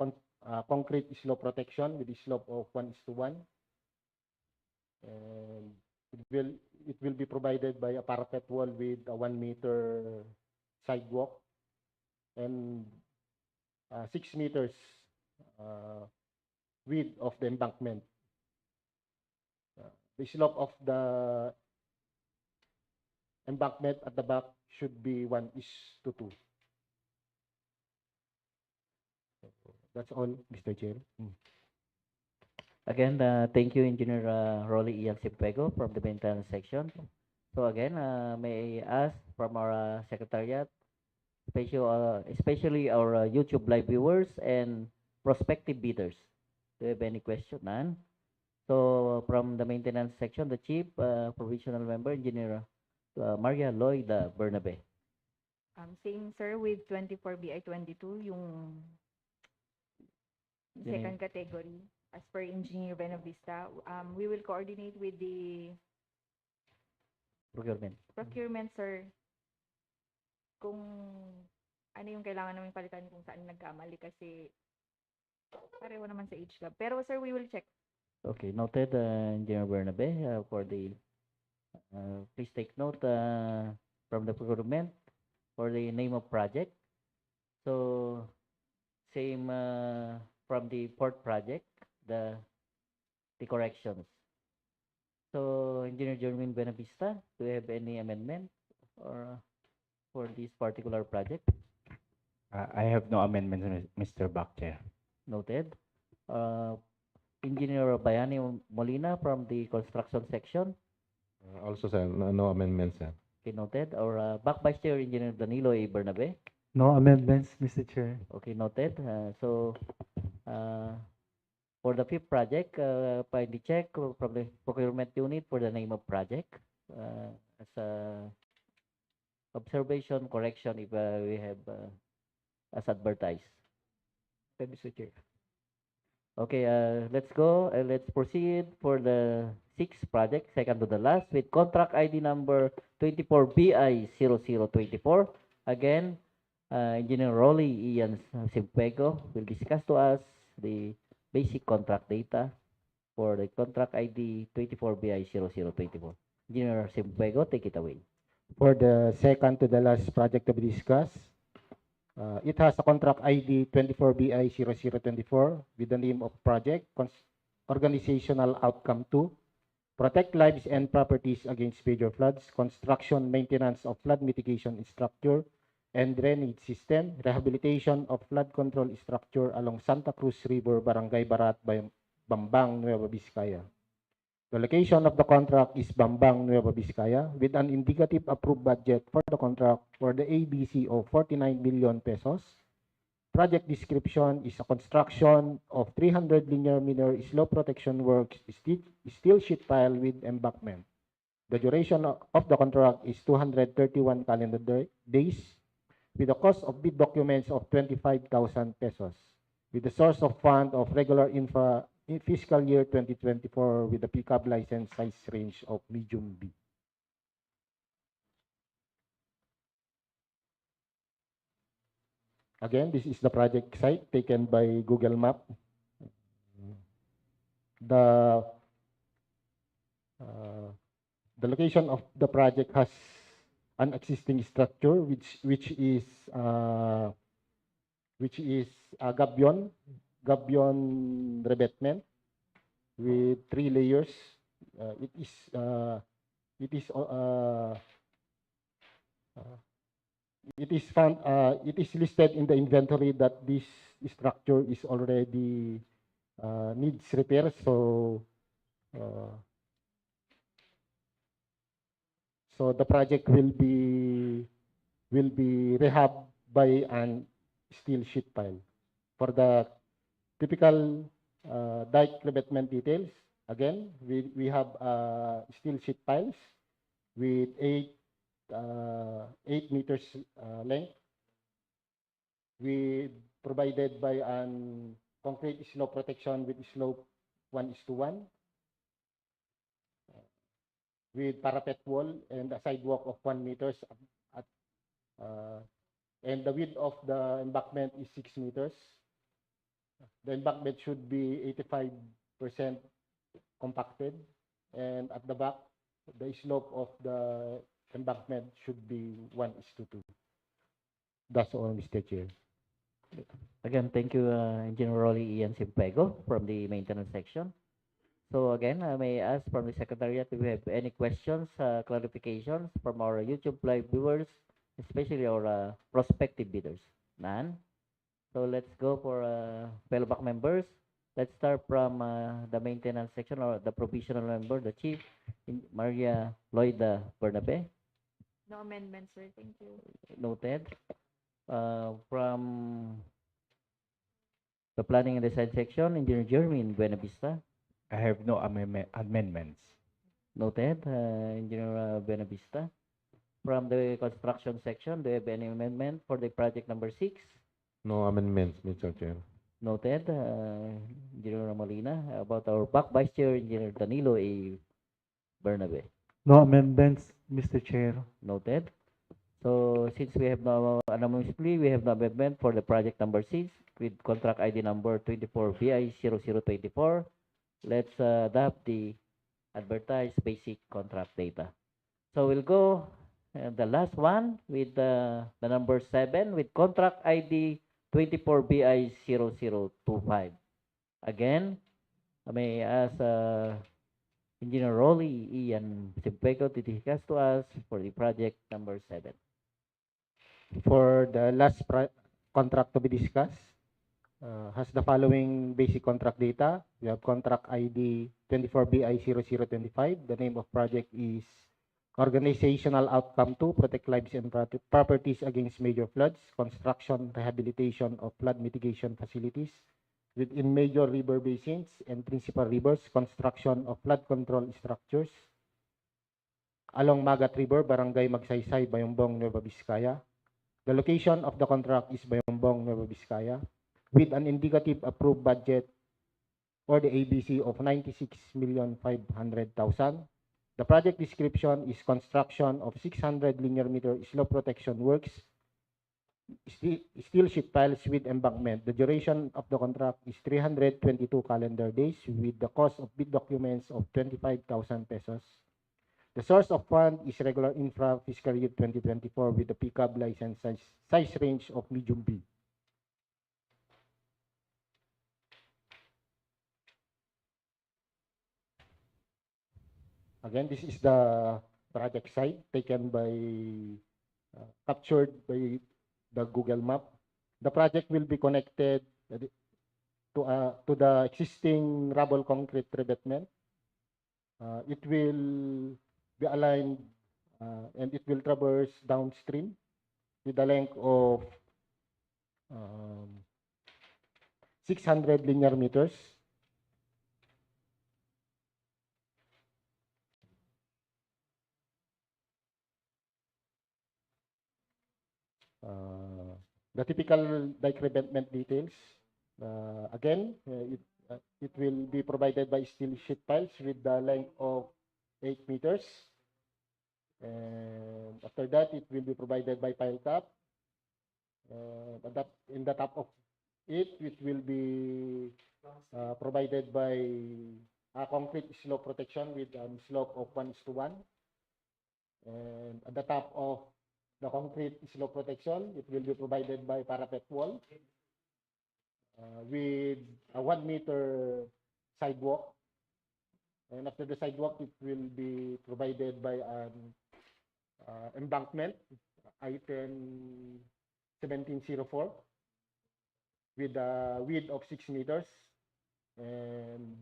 concrete slope protection with a slope of 1:1, and it will be provided by a parapet wall with a 1 meter sidewalk and 6 meters width of the embankment. The slope of the embankment at the back should be 1:2. That's all, Mr. Chair.
Again, thank you, Engineer Rolly Ian Simpego from the maintenance section. So again, may I ask from our Secretariat, especially our YouTube live viewers and prospective bidders, do you have any question? None? So from the maintenance section, the Chief Provisional Member, Engineer Maria Lloyd Bernabe.
Same, sir, with 24BI22, yung
Yun
second category, as per Engineer Benavista, we will coordinate with the procurement, sir, kung ano yung kailangan namin palitan kung saan nagkamali kasi pareho naman sa age club. Pero sir, we will check.
Okay, noted, Engineer Bernabe, for the, please take note from the procurement for the name of project. So, same from the port project, the corrections. So, Engineer Jermaine Benavista, do you have any amendment or for this particular project?
I have no amendments, Mr. Chair.
Noted. Engineer Bayani Molina from the construction section.
Also, sir, no amendments, sir.
Okay, noted. Or back Vice Chair Engineer Danilo A. Bernabe.
No amendments, Mr. Chair.
Okay, noted. For the fifth project, kindly check from the procurement unit for the name of project. As a observation, correction if we have as advertised.
Mr. Chair.
Okay, let's go. Let's proceed for the sixth project, second to the last, with contract ID number 24BI0024. Again, Engineer Rolly Ian Simpego will discuss to us the basic contract data for the contract ID 24BI0024. Engineer Simpego, take it away.
For the second to the last project to be discussed, it has a contract ID 24BI0024 with the name of project, organizational outcome 2, protect lives and properties against major floods, construction, maintenance of flood mitigation structure and drainage system, rehabilitation of flood control structure along Santa Cruz River, Barangay Barat, Bambang, Nueva Vizcaya. The location of the contract is Bambang, Nueva Vizcaya, with an indicative approved budget for the contract for the ABC of 49 million pesos. Project description is a construction of 300 linear meter slope protection works, steel sheet pile with embankment. The duration of the contract is 231 calendar days, with a cost of bid documents of 25,000 pesos, with the source of fund of regular infra in fiscal year 2024 with the pickup license size range of medium B. Again, this is the project site taken by Google Map. The location of the project has an existing structure which is a gabion revetment with 3 layers. It is listed in the inventory that this structure is already needs repair. So the project will be rehab by an steel sheet pile. For the typical dike revetment details, again, we have steel sheet piles with 8 meters length. We provided by an concrete slope protection with slope 1:1, with parapet wall and a sidewalk of 1 meters and the width of the embankment is 6 meters. The embankment should be 85% compacted, and at the back, the slope of the embankment should be 1:2. That's all, Mr. Chair.
Again, thank you, Engineer Rolly Ian Simpego from the maintenance section. So again, I may ask from the Secretariat if we have any questions, clarifications from our YouTube live viewers, especially our prospective bidders. None? So let's go for fellow back members. Let's start from the maintenance section or the provisional member, the Chief, Maria Loida Bernabe.
No amendments, sir. Thank you.
Noted. From the planning and design section, Engineer Jeremy in Buena Vista.
I have no amendments.
Noted. Engineer Buena Vista. From the construction section, do you have any amendment for the project number 6?
No amendments, Mr. Chair.
Noted. Engineer Molina. About our back Vice Chair, Engineer Danilo A. Bernabe.
No amendments, Mr. Chair.
Noted. So since we have no anonymously, we have no amendment for the project number 6 with contract ID number 24BI0024. Let's adopt the advertised basic contract data. So we'll go the last one with the number 7 with contract ID 24BI0025. Again, I may ask Engineer Rolly Ian Simpego to discuss to us for the project number 7.
For the last contract to be discussed, has the following basic contract data. We have contract ID 24BI0025. The name of project is Organizational Outcome 2, Protect Lives and Properties Against Major Floods, Construction, Rehabilitation of Flood Mitigation Facilities within major river basins and principal rivers, construction of flood control structures along Magat River, Barangay Magsaysay, Bambang, Nueva Vizcaya. The location of the contract is Bambang, Nueva Vizcaya, with an indicative approved budget for the ABC of 96,500,000. The project description is construction of 600 linear meter slope protection works, steel sheet piles with embankment. The duration of the contract is 322 calendar days with the cost of bid documents of 25,000 pesos. The source of fund is regular infra fiscal year 2024 with the pickup license size range of medium B. Again, this is the project site taken by, captured by the Google Map. The project will be connected to the existing rubble concrete revetment. It will be aligned and it will traverse downstream with a length of 600 linear meters. The typical dike revetment details. Again, it will be provided by steel sheet piles with the length of 8 meters. And after that, it will be provided by pile top. In the top of it, it will be provided by a concrete slope protection with a slope of 1:1. And at the top of the concrete slope protection, it will be provided by parapet wall with a 1 meter sidewalk. And after the sidewalk, it will be provided by an embankment, item 1704, with a width of 6 meters. And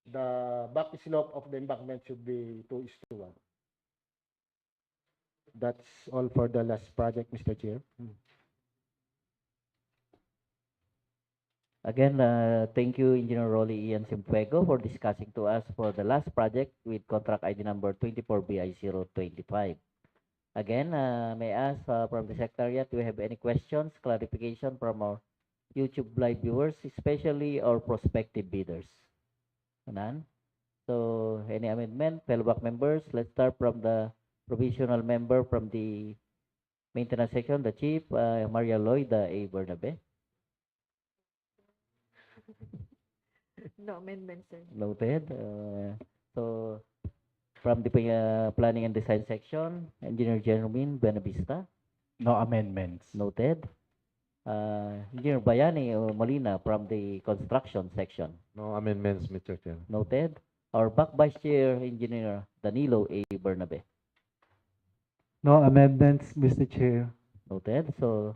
the back slope of the embankment should be 2:1. That's all for the last project, Mr. Chair.
Again, thank you, Engineer Rolly Ian Simfuego, for discussing to us for the last project with contract ID number 24BI025. Again, may I ask from the Secretariat, do you have any questions, clarification from our YouTube live viewers, especially our prospective bidders? None? So, any amendment? Fellow back members, let's start from the provisional member from the maintenance section, the Chief, Maria Lloyd A. Bernabe.
No amendment, sir.
Noted. So, from the planning and design section, Engineer Jermaine Benavista.
No amendments.
Noted. Engineer Bayani Molina from the construction section.
No amendments, Mr. Chair.
Noted. Our back vice chair, Engineer Danilo A. Bernabe.
No amendments, Mr. Chair.
Noted. So,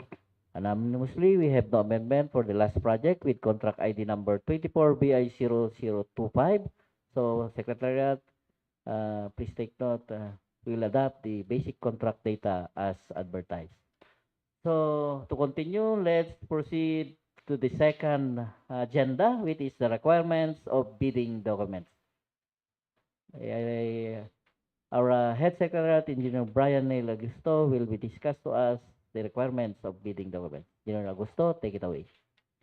anonymously, we have no amendment for the last project with contract ID number 24BI0025. So, Secretariat, please take note, we will adopt the basic contract data as advertised. So, to continue, let's proceed to the second agenda, which is the requirements of bidding documents. Our head secretary, Engineer Brian Neil Augusto, will be discussed to us the requirements of bidding documents. Engineer Augusto, take it away.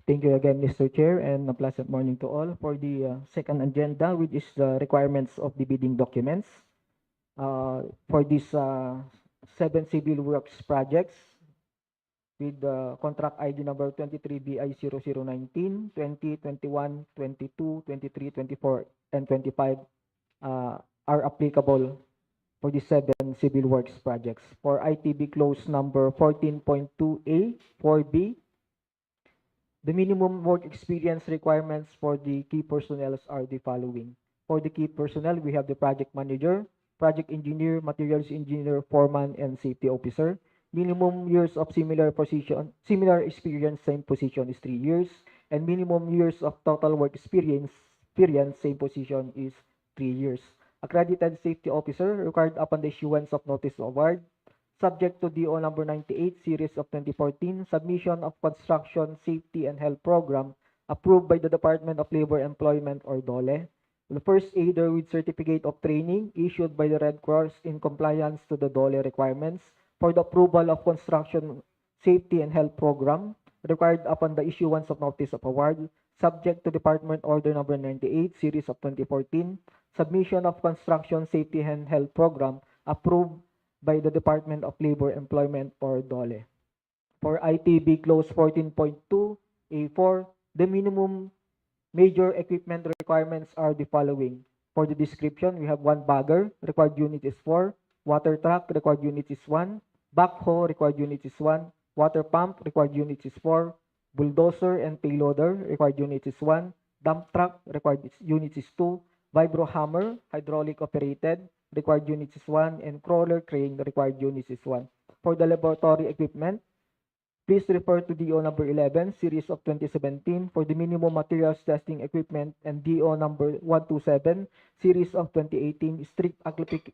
Thank you again, Mr. Chair, and a pleasant morning to all. For the second agenda, which is the requirements of the bidding documents. For these 7 civil works projects with contract ID number 23BI0019, 20, 21, 22, 23, 24, and 25 are applicable for the 7 civil works projects. For ITB clause number 14.2A, 4B, the minimum work experience requirements for the key personnel are the following. For the key personnel, we have the project manager, project engineer, materials engineer, foreman, and safety officer. Minimum years of similar experience, same position is 3 years, and minimum years of total work experience, same position is 3 years. Accredited safety officer required upon the issuance of notice of award, subject to DO number 98 series of 2014, submission of construction safety and health program approved by the Department of Labor, Employment, or DOLE. The first aider with certificate of training issued by the Red Cross in compliance to the DOLE requirements for the approval of construction safety and health program required upon the issuance of notice of award, subject to Department Order number 98 series of 2014, submission of construction safety and health program approved by the Department of Labor, Employment, or DOLE. For ITB Clause 14.2 A4, the minimum major equipment requirements are the following. For the description, we have one bagger, required unit is 4, water truck, required unit is 1, backhoe, required unit is 1, water pump, required unit is 4, bulldozer and payloader, required unit is 1, dump truck, required unit is 2, vibro hammer, hydraulic operated, required unit is 1, and crawler crane, required unit is 1. For the laboratory equipment, please refer to DO number 11, series of 2017 for the minimum materials testing equipment, and DO number 127, series of 2018, strict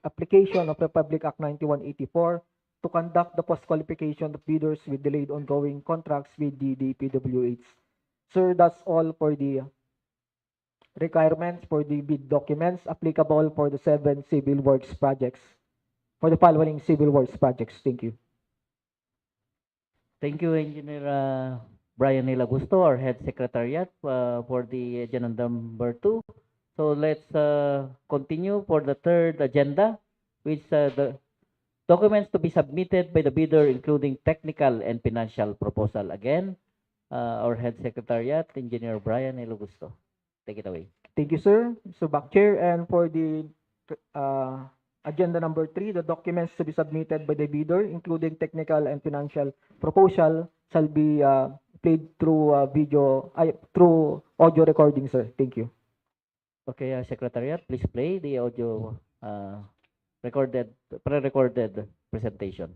application of Republic Act 9184 to conduct the post-qualification of bidders with delayed ongoing contracts with the DPWH. Sir, that's all for the requirements for the bid documents applicable for the 7 civil works projects, for the following civil works projects. Thank you.
Thank you, Engineer Brian Nilagusto, our Head Secretariat, for the agenda number 2. So let's continue for the third agenda, which the documents to be submitted by the bidder, including technical and financial proposal. Again, our Head Secretariat, Engineer Brian Nilagusto. Take it away.
Thank you, sir. Mr. Backchair, and for the agenda number 3, the documents to be submitted by the bidder, including technical and financial proposal, shall be played through through audio recording, sir. Thank you.
Okay, Secretariat, please play the audio pre-recorded presentation.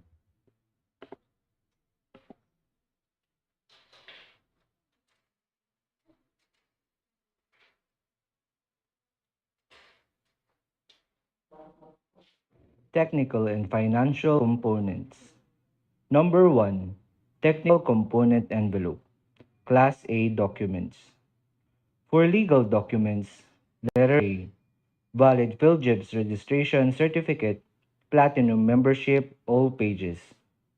Technical and financial components. Number 1. Technical component envelope. Class A documents. For legal documents, letter A. Valid PhilJibs registration certificate, platinum membership, all pages.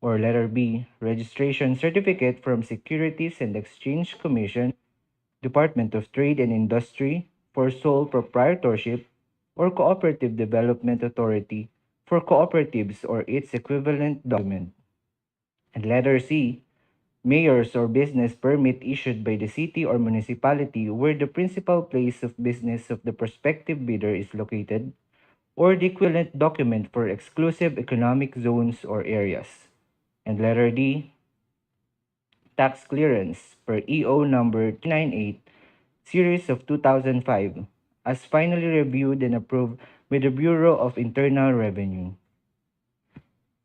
Or letter B. Registration certificate from Securities and Exchange Commission, Department of Trade and Industry for sole proprietorship, or Cooperative Development Authority for cooperatives or its equivalent document. And letter C, mayor's or business permit issued by the city or municipality where the principal place of business of the prospective bidder is located, or the equivalent document for exclusive economic zones or areas. And letter D, tax clearance per EO number 298, series of 2005, as finally reviewed and approved by the Bureau of Internal Revenue.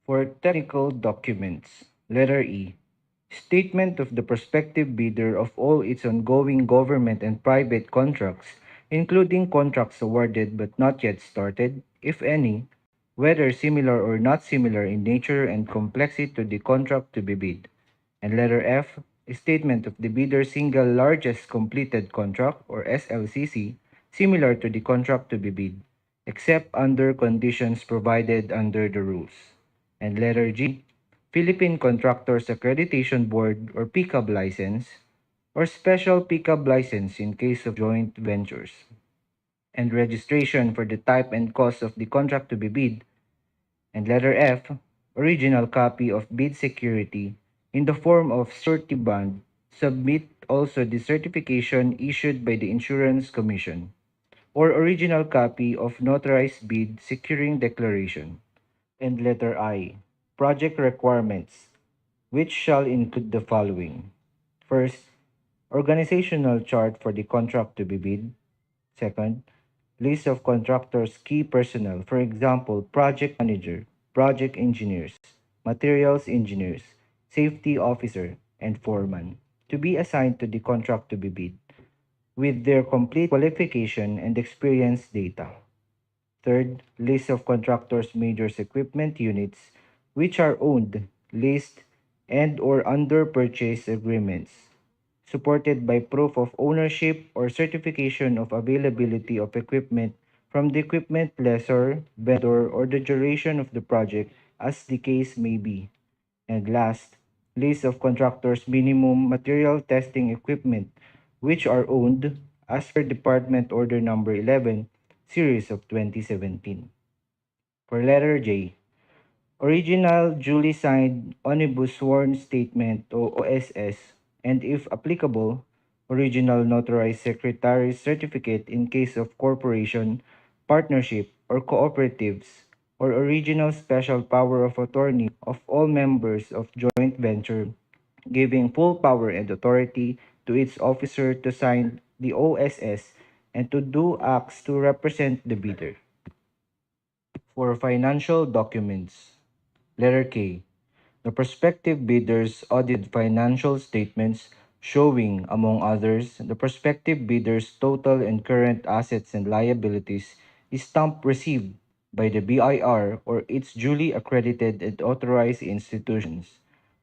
For technical documents, letter E, statement of the prospective bidder of all its ongoing government and private contracts, including contracts awarded but not yet started, if any, whether similar or not similar in nature and complexity to the contract to be bid. And letter F, a statement of the bidder's single largest completed contract, or SLCC, similar to the contract to be bid, except under conditions provided under the rules. And letter G, Philippine Contractors Accreditation Board or PCAB license, or special PCAB license in case of joint ventures. And registration for the type and cost of the contract to be bid. And letter F, original copy of bid security in the form of surety bond. Submit also the certification issued by the Insurance Commission, or original copy of notarized bid securing declaration. And letter I, project requirements, which shall include the following. First, organizational chart for the contract to be bid. Second, list of contractors' key personnel, for example, project manager, project engineers, materials engineers, safety officer, and foreman to be assigned to the contract to be bid with their complete qualification and experience data. Third, list of contractors' major equipment units which are owned, leased, and or under purchase agreements, supported by proof of ownership or certification of availability of equipment from the equipment lessor, vendor, or the duration of the project as the case may be. And last, list of contractors' minimum material testing equipment which are owned as per Department Order Number 11, Series of 2017. For letter J, original duly signed omnibus sworn statement o OSS, and if applicable, original notarized secretary's certificate in case of corporation, partnership, or cooperatives, or original special power of attorney of all members of joint venture, giving full power and authority to its officer to sign the OSS and to do acts to represent the bidder. For financial documents, letter K, the prospective bidders audited financial statements showing, among others, the prospective bidder's total and current assets and liabilities is stamp received by the BIR or its duly accredited and authorized institutions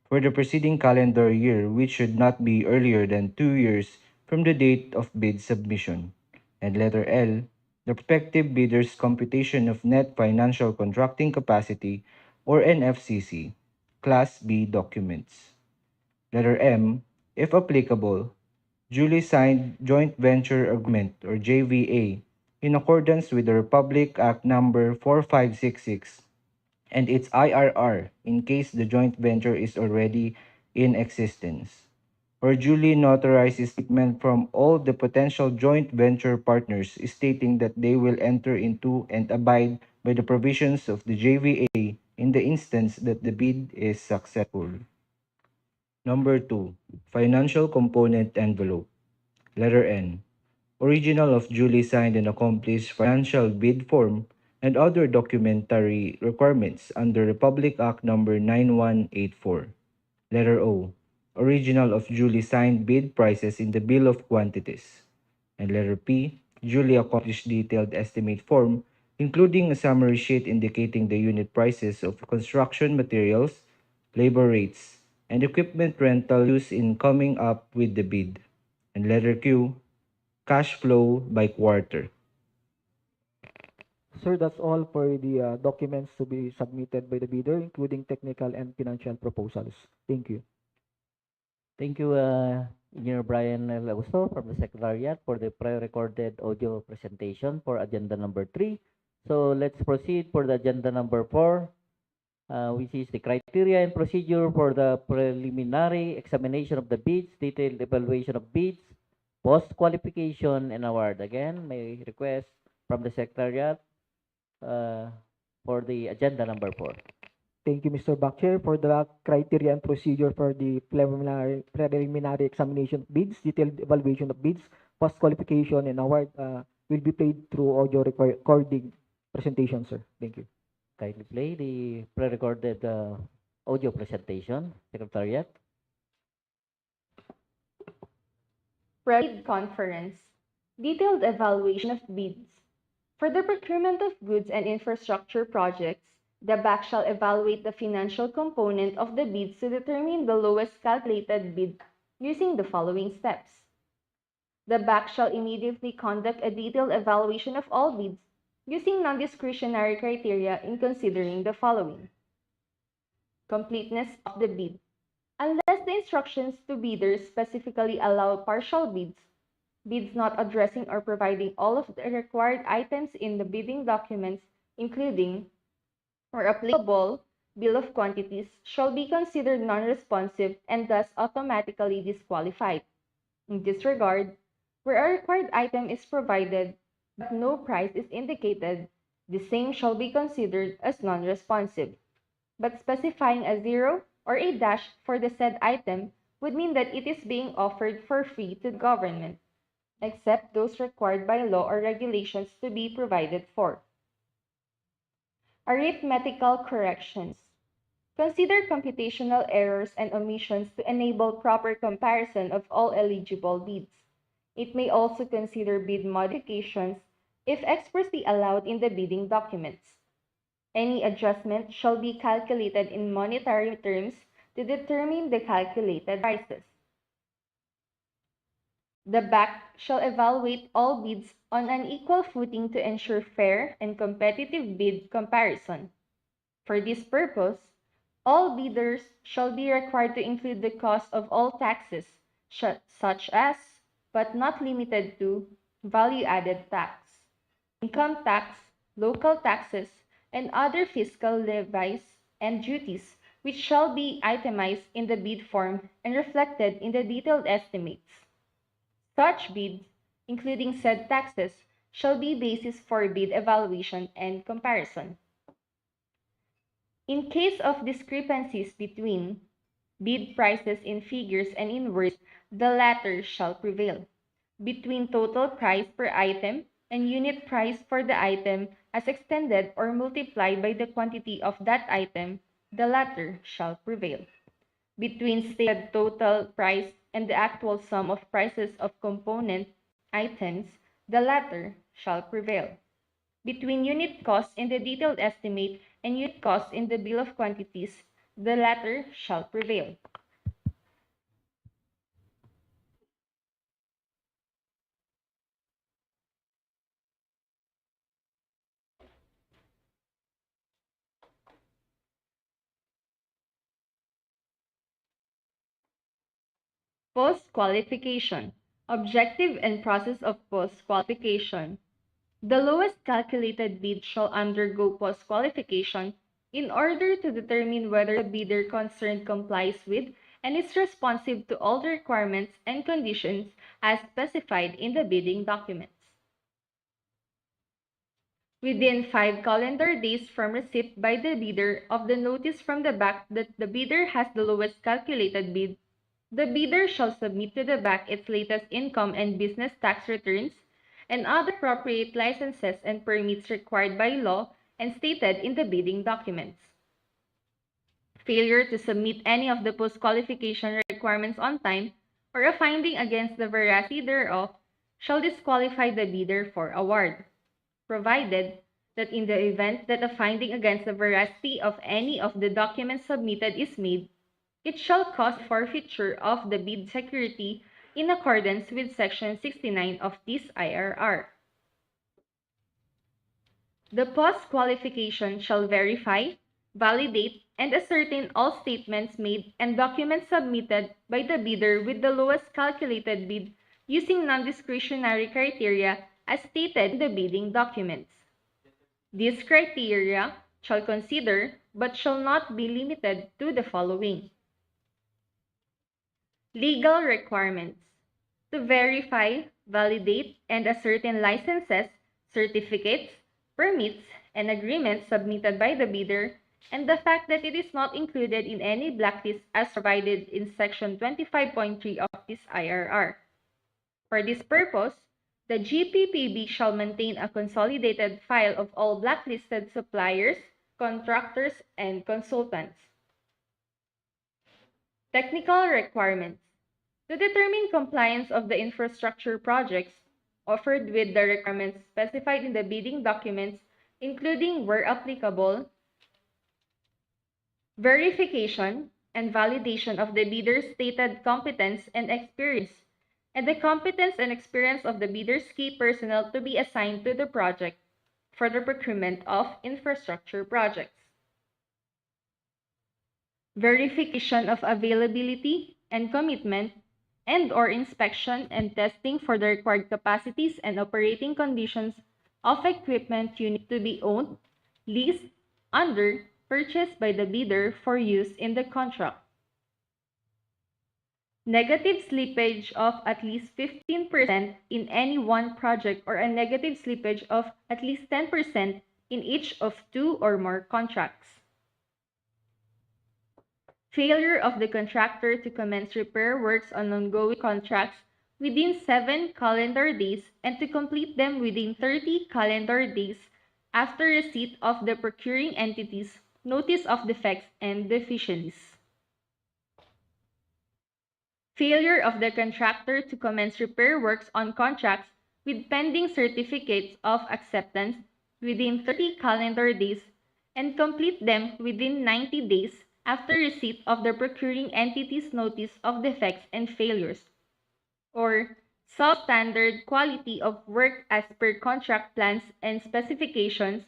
for the preceding calendar year, which should not be earlier than 2 years from the date of bid submission. And letter L, the prospective bidder's computation of net financial contracting capacity or NFCC, Class B documents. Letter M, if applicable, duly signed joint venture agreement or JVA in accordance with the Republic Act number 4566 and its IRR in case the joint venture is already in existence, or duly notarized statement from all the potential joint venture partners stating that they will enter into and abide by the provisions of the JVA in the instance that the bid is successful. Number 2, financial component envelope. Letter N, original of duly signed and accomplished financial bid form and other documentary requirements under Republic Act number 9184. Letter O, original of duly signed bid prices in the bill of quantities. And letter P, duly accomplished detailed estimate form, including a summary sheet indicating the unit prices of construction materials, labor rates, and equipment rental used in coming up with the bid. And letter Q, cash flow by quarter.
Sir, that's all for the documents to be submitted by the bidder, including technical and financial proposals. Thank you.
Thank you, Engineer Brian Lausto from the Secretariat for the pre-recorded audio presentation for agenda number 3. So let's proceed for the agenda number 4, which is the criteria and procedure for the preliminary examination of the bids, detailed evaluation of bids, post-qualification, and award. Again, may request from the Secretariat for the agenda number 4.
Thank you, Mr. Bakcher, for the criteria and procedure for the preliminary examination of bids, detailed evaluation of bids, post-qualification, and award will be played through audio recording presentation, sir. Thank you.
Kindly play the pre-recorded audio presentation, Secretariat.
Bid conference. Detailed evaluation of bids. For the procurement of goods and infrastructure projects, the BAC shall evaluate the financial component of the bids to determine the lowest calculated bid using the following steps. The BAC shall immediately conduct a detailed evaluation of all bids using non-discretionary criteria in considering the following. Completeness of the bid. Unless the instructions to bidders specifically allow partial bids, bids not addressing or providing all of the required items in the bidding documents, including or applicable bill of quantities, shall be considered non-responsive and thus automatically disqualified. In this regard, where a required item is provided but no price is indicated, the same shall be considered as non-responsive. But specifying a 0 or a dash for the said item would mean that it is being offered for free to the government, except those required by law or regulations to be provided for. Arithmetical corrections. Consider computational errors and omissions to enable proper comparison of all eligible bids. It may also consider bid modifications if expressly allowed in the bidding documents. Any adjustment shall be calculated in monetary terms to determine the calculated prices. The BAC shall evaluate all bids on an equal footing to ensure fair and competitive bid comparison. For this purpose, all bidders shall be required to include the cost of all taxes, such as, but not limited to, value-added tax, income tax, local taxes, and other fiscal levies and duties, which shall be itemized in the bid form and reflected in the detailed estimates. Such bids, including said taxes, shall be basis for bid evaluation and comparison. In case of discrepancies between bid prices in figures and in words, the latter shall prevail. Between total price per item and unit price for the item as extended or multiplied by the quantity of that item, the latter shall prevail. Between stated total price and the actual sum of prices of component items, the latter shall prevail. Between unit cost in the detailed estimate and unit cost in the bill of quantities, the latter shall prevail. Post-qualification. Objective and process of post-qualification. The lowest calculated bid shall undergo post-qualification in order to determine whether the bidder concerned complies with and is responsive to all the requirements and conditions as specified in the bidding documents. Within 5 calendar days from receipt by the bidder of the notice from the BAC that the bidder has the lowest calculated bid, the bidder shall submit to the BAC its latest income and business tax returns and other appropriate licenses and permits required by law and stated in the bidding documents. Failure to submit any of the post-qualification requirements on time or a finding against the veracity thereof shall disqualify the bidder for award, provided that in the event that a finding against the veracity of any of the documents submitted is made, it shall cause forfeiture of the bid security in accordance with Section 69 of this IRR. The post-qualification shall verify, validate, and ascertain all statements made and documents submitted by the bidder with the lowest calculated bid using non-discretionary criteria as stated in the bidding documents. These criteria shall consider but shall not be limited to the following. Legal requirements. To verify, validate, and ascertain licenses, certificates, permits, and agreements submitted by the bidder, and the fact that it is not included in any blacklist as provided in Section 25.3 of this IRR. For this purpose, the GPPB shall maintain a consolidated file of all blacklisted suppliers, contractors, and consultants. Technical requirements. To determine compliance of the infrastructure projects offered with the requirements specified in the bidding documents, including, where applicable, verification and validation of the bidder's stated competence and experience, and the competence and experience of the bidder's key personnel to be assigned to the project for the procurement of infrastructure projects. Verification of availability and commitment and/or inspection and testing for the required capacities and operating conditions of equipment unit to be owned, leased, under, purchased by the bidder for use in the contract. Negative slippage of at least 15% in any one project or a negative slippage of at least 10% in each of 2 or more contracts. Failure of the contractor to commence repair works on ongoing contracts within 7 calendar days and to complete them within 30 calendar days after receipt of the procuring entity's notice of defects and deficiencies. Failure of the contractor to commence repair works on contracts with pending certificates of acceptance within 30 calendar days and complete them within 90 days after receipt of the procuring entity's notice of defects and failures, or substandard quality of work as per contract plans and specifications,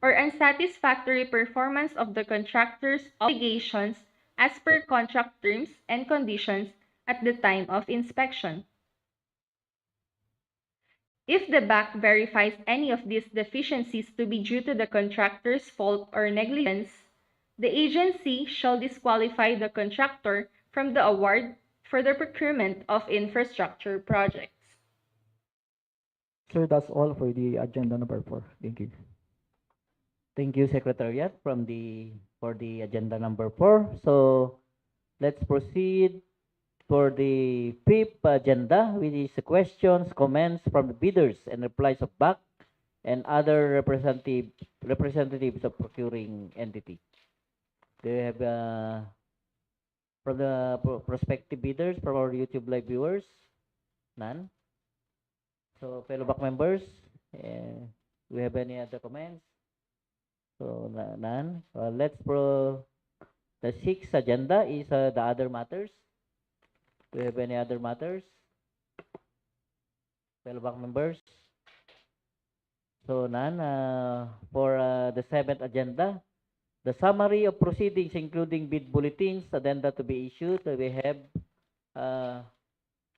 or unsatisfactory performance of the contractor's obligations as per contract terms and conditions at the time of inspection. If the BAC verifies any of these deficiencies to be due to the contractor's fault or negligence, the agency shall disqualify the contractor from the award for the procurement of infrastructure projects.
Sir, that's all for the agenda number 4. Thank you.
Thank you, Secretariat, for the agenda number 4. So let's proceed for the fifth agenda, which is the questions, comments from the bidders, and replies of BAC and other representatives of procuring entity. Do you have from the prospective bidders, from our YouTube live viewers? None. So fellow BAC members, do we have any other comments? So none. The sixth agenda is the other matters. Do you have any other matters? Fellow BAC members? So none. For the seventh agenda, the summary of proceedings including bid bulletins, addenda to be issued. We have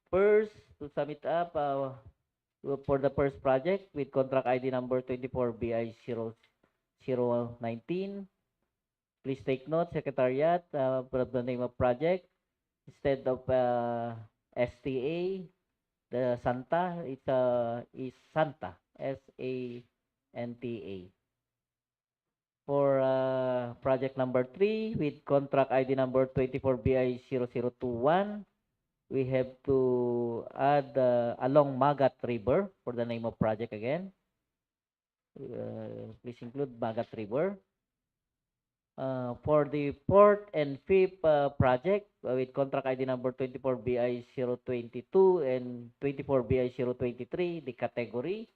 first to sum it up for the first project with contract ID number 24BI0019. Please take note, Secretariat, for the name of project. Instead of STA, the Santa, is Santa, SANTA. For project number 3 with contract ID number 24BI0021, we have to add along Magat River for the name of project again. Please include Magat River. For the fourth and fifth project with contract ID number 24BI022 and 24BI023, the category.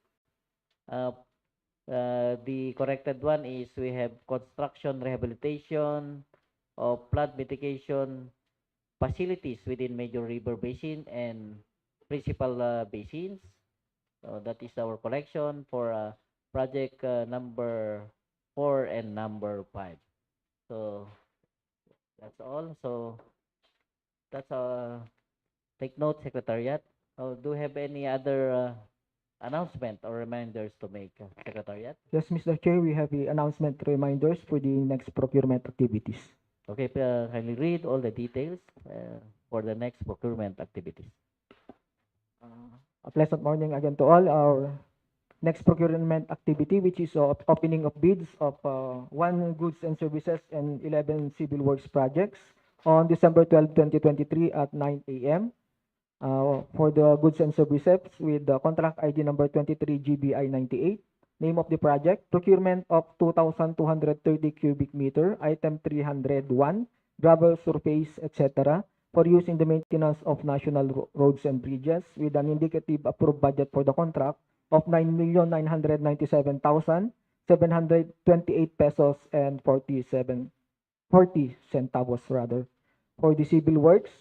The corrected one is we have construction rehabilitation of flood mitigation facilities within major river basin and principal basins. That is our correction for project number 4 and number 5. So that's all. So that's take note, Secretariat. Do you have any other announcement or reminders to make, Secretariat?
Yes, Mr. Chair, we have the announcement reminders for the next procurement activities.
Okay, kindly read all the details for the next procurement activities.
A pleasant morning again to all. Our next procurement activity, which is opening of bids of 1 goods and services and 11 civil works projects on December 12, 2023 at 9 a.m. For the goods and services with the contract ID number 23GBI98, name of the project, procurement of 2,230 cubic meter, item 301, gravel surface, etc., for use in the maintenance of national roads and bridges with an indicative approved budget for the contract of 9,997,728 pesos and 40 centavos rather. For the civil works,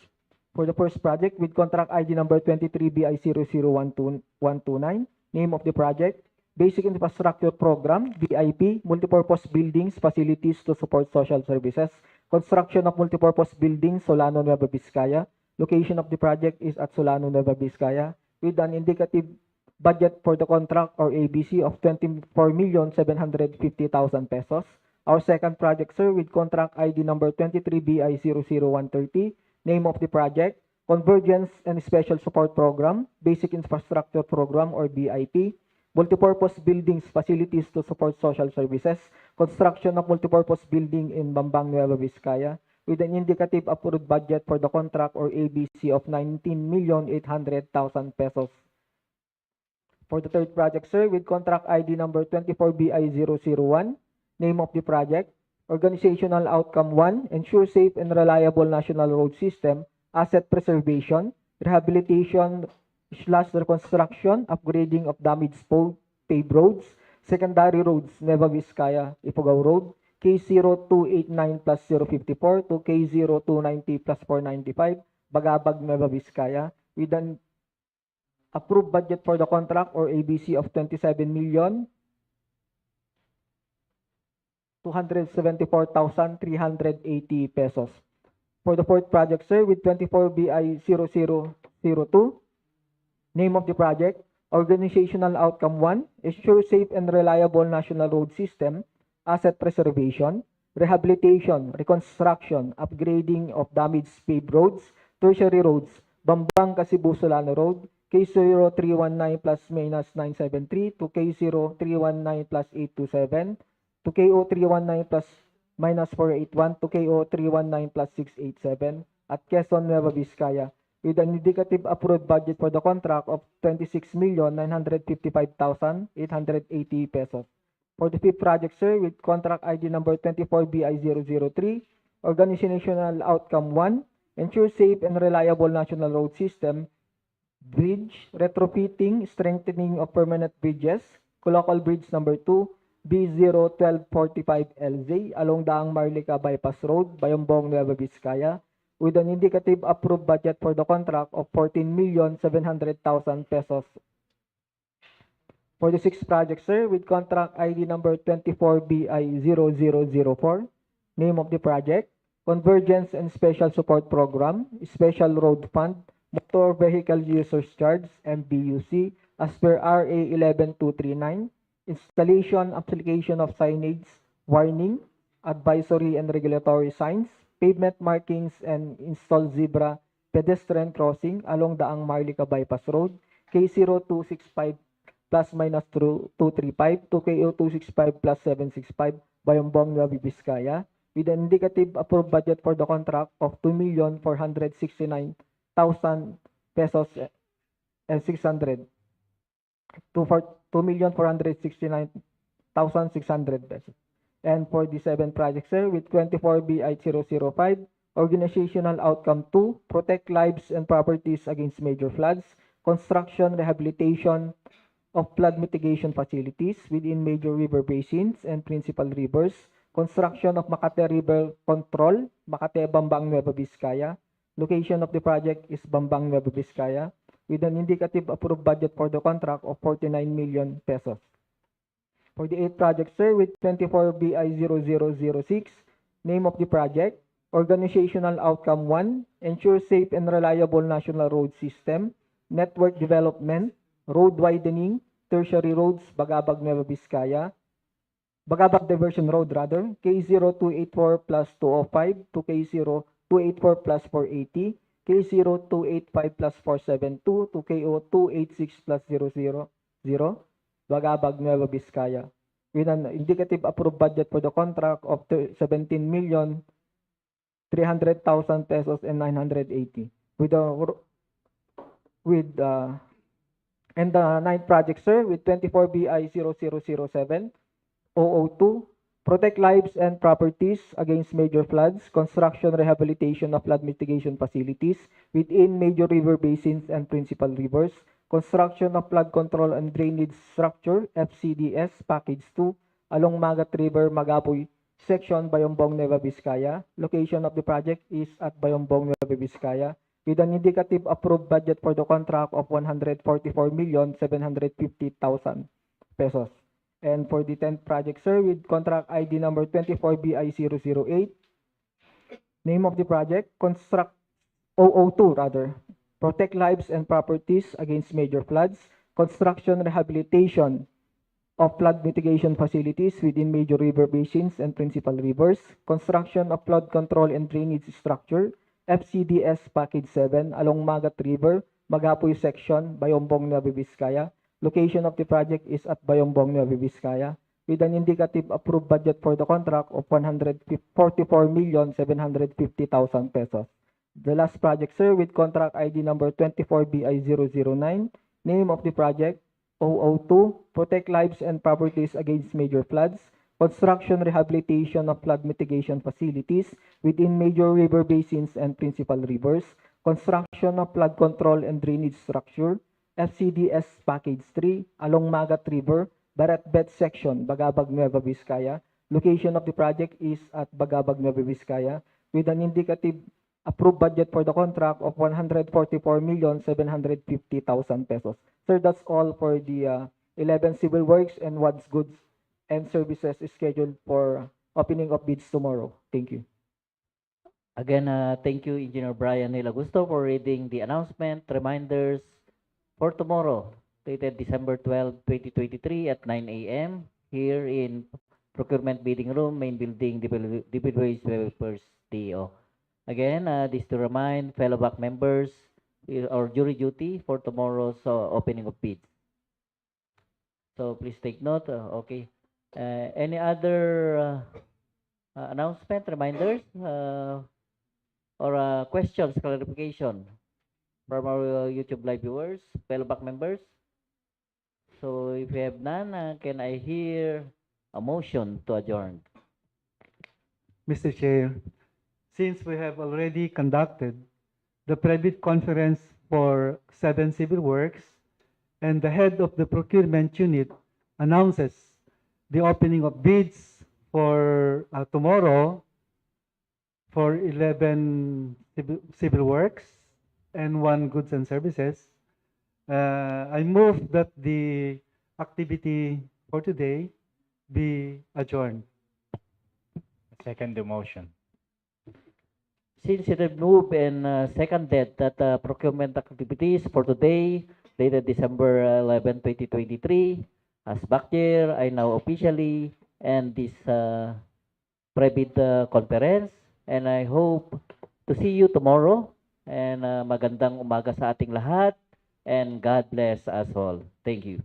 for the first project with contract ID number 23BI00129, name of the project, Basic Infrastructure Program, BIP, Multipurpose Buildings, Facilities to Support Social Services, construction of multipurpose buildings, Solano, Nueva Vizcaya. Location of the project is at Solano, Nueva Vizcaya, with an indicative budget for the contract or ABC of 24,750,000 pesos. Our second project, sir, with contract ID number 23BI00130, name of the project, Convergence and Special Support Program, Basic Infrastructure Program or BIP, Multipurpose Buildings, Facilities to Support Social Services, construction of multipurpose building in Bambang, Nueva Vizcaya, with an indicative approved budget for the contract or ABC of 19,800,000 pesos. For the third project, sir, with contract ID number 24BI001, name of the project, Organizational Outcome 1, ensure safe and reliable national road system, asset preservation, rehabilitation / reconstruction, upgrading of damaged paved roads, secondary roads, Nueva Vizcaya, Ifugao Road, K0289 plus 054 to K0290 plus 495, Bagabag, Nueva Vizcaya, with an approved budget for the contract or ABC of 27,274,380 pesos. For the fourth project, sir, with 24 BI 0002, name of the project, Organizational Outcome 1, ensure safe and reliable national road system, asset preservation, rehabilitation, reconstruction, upgrading of damaged paved roads, tertiary roads, Bambang Cebu Solano Road, K0319 plus minus 973 to K0319 plus 827 to KO319 plus minus 481 to KO319 plus 687 at Quezon, Nueva Vizcaya, with an indicative approved budget for the contract of 26,955,880 pesos. For the fifth project, sir, with contract ID number 24BI003, Organizational Outcome 1, ensure safe and reliable national road system, bridge, retrofitting, strengthening of permanent bridges, Colloquial Bridge number 2, B01245LZ along Daang Marlica Bypass Road, Bayambong, Nueva Vizcaya, with an indicative approved budget for the contract of 14,700,000 pesos. For the sixth project, sir, with contract ID number 24BI0004, name of the project, Convergence and Special Support Program, Special Road Fund, Motor Vehicle Users Charge, MVUC, as per RA 11239, installation, application of signage, warning, advisory and regulatory signs, pavement markings, and install zebra pedestrian crossing along Daang Marlica Bypass Road, K0265 plus minus 235 to KO265 plus 765, Bayambong, Nueva Vizcaya, with an indicative approved budget for the contract of 2,469,000 pesos and 600 to 2,469,600 pesos. And for the seventh project, sir, with 24BI005, Organizational Outcome 2, protect lives and properties against major floods, construction, rehabilitation of flood mitigation facilities within major river basins and principal rivers, construction of Makate River Control, Makate, Bambang, Nueva Vizcaya. Location of the project is Bambang, Nueva Vizcaya, with an indicative approved budget for the contract of 49 million pesos. For the eighth project, sir, with 24BI0006, name of the project, Organizational Outcome 1, ensure safe and reliable national road system, network development, road widening, tertiary roads, Bagabag, Nueva Vizcaya, Bagabag Diversion Road rather, K0284 plus 205 to K0284 plus 480, K0285 plus 472 to KO286 plus 000, Bagabag, Nueva Vizcaya, with an indicative approved budget for the contract of 17,300,000 pesos and 980. And the ninth project, sir, with 24BI0007, 002, protect lives and properties against major floods, construction, rehabilitation of flood mitigation facilities within major river basins and principal rivers, construction of flood control and drainage structure, FCDS, Package 2, along Magat River, Magapoy section, Bayambong, Nueva Vizcaya. Location of the project is at Bayambong, Nueva Vizcaya, with an indicative approved budget for the contract of 144,750,000 pesos. And for the 10th project, sir, with contract ID number 24BI008, name of the project, 002 rather, protect lives and properties against major floods, construction, rehabilitation of flood mitigation facilities within major river basins and principal rivers, construction of flood control and drainage structure, FCDS Package 7 along Magat River, Magapoy section, Bayambong, Nueva Vizcaya. Location of the project is at Bayambong, Nueva Vizcaya, with an indicative approved budget for the contract of 144,750,000 pesos. The last project, sir, with contract ID number 24BI009, name of the project, 002, protect lives and properties against major floods, construction rehabilitation of flood mitigation facilities within major river basins and principal rivers, construction of flood control and drainage structure, FCDS Package 3 along Magat River, Barat section, Bagabag, Nueva, Vizcaya. Location of the project is at Bagabag, Nueva, Vizcaya, with an indicative approved budget for the contract of 144,750,000 pesos. Sir, that's all for the 11 civil works and what's goods and services is scheduled for opening of bids tomorrow. Thank you.
Again, thank you, Engineer Brian Hilagusto, for reading the announcement, reminders for tomorrow, dated December 12, 2023 at 9 a.m. here in Procurement Bidding Room, Main Building, DPWH Developers DO. Again, this to remind fellow back members or jury duty for tomorrow's opening of bids. So please take note. Okay. Any other announcement, reminders, or questions, clarification from our YouTube live viewers, fellow back members? So if you have none, can I hear a motion to adjourn?
Mr. Chair, since we have already conducted the private conference for 7 civil works and the head of the procurement unit announces the opening of bids for tomorrow for 11 civil works and 1 goods and services, I move that the activity for today be adjourned.
Second the motion.
Since it have moved and seconded that procurement activities for today, dated December 11, 2023, as back chair, I now officially end this private conference, and I hope to see you tomorrow, and magandang umaga sa ating lahat, and God bless us all. Thank you.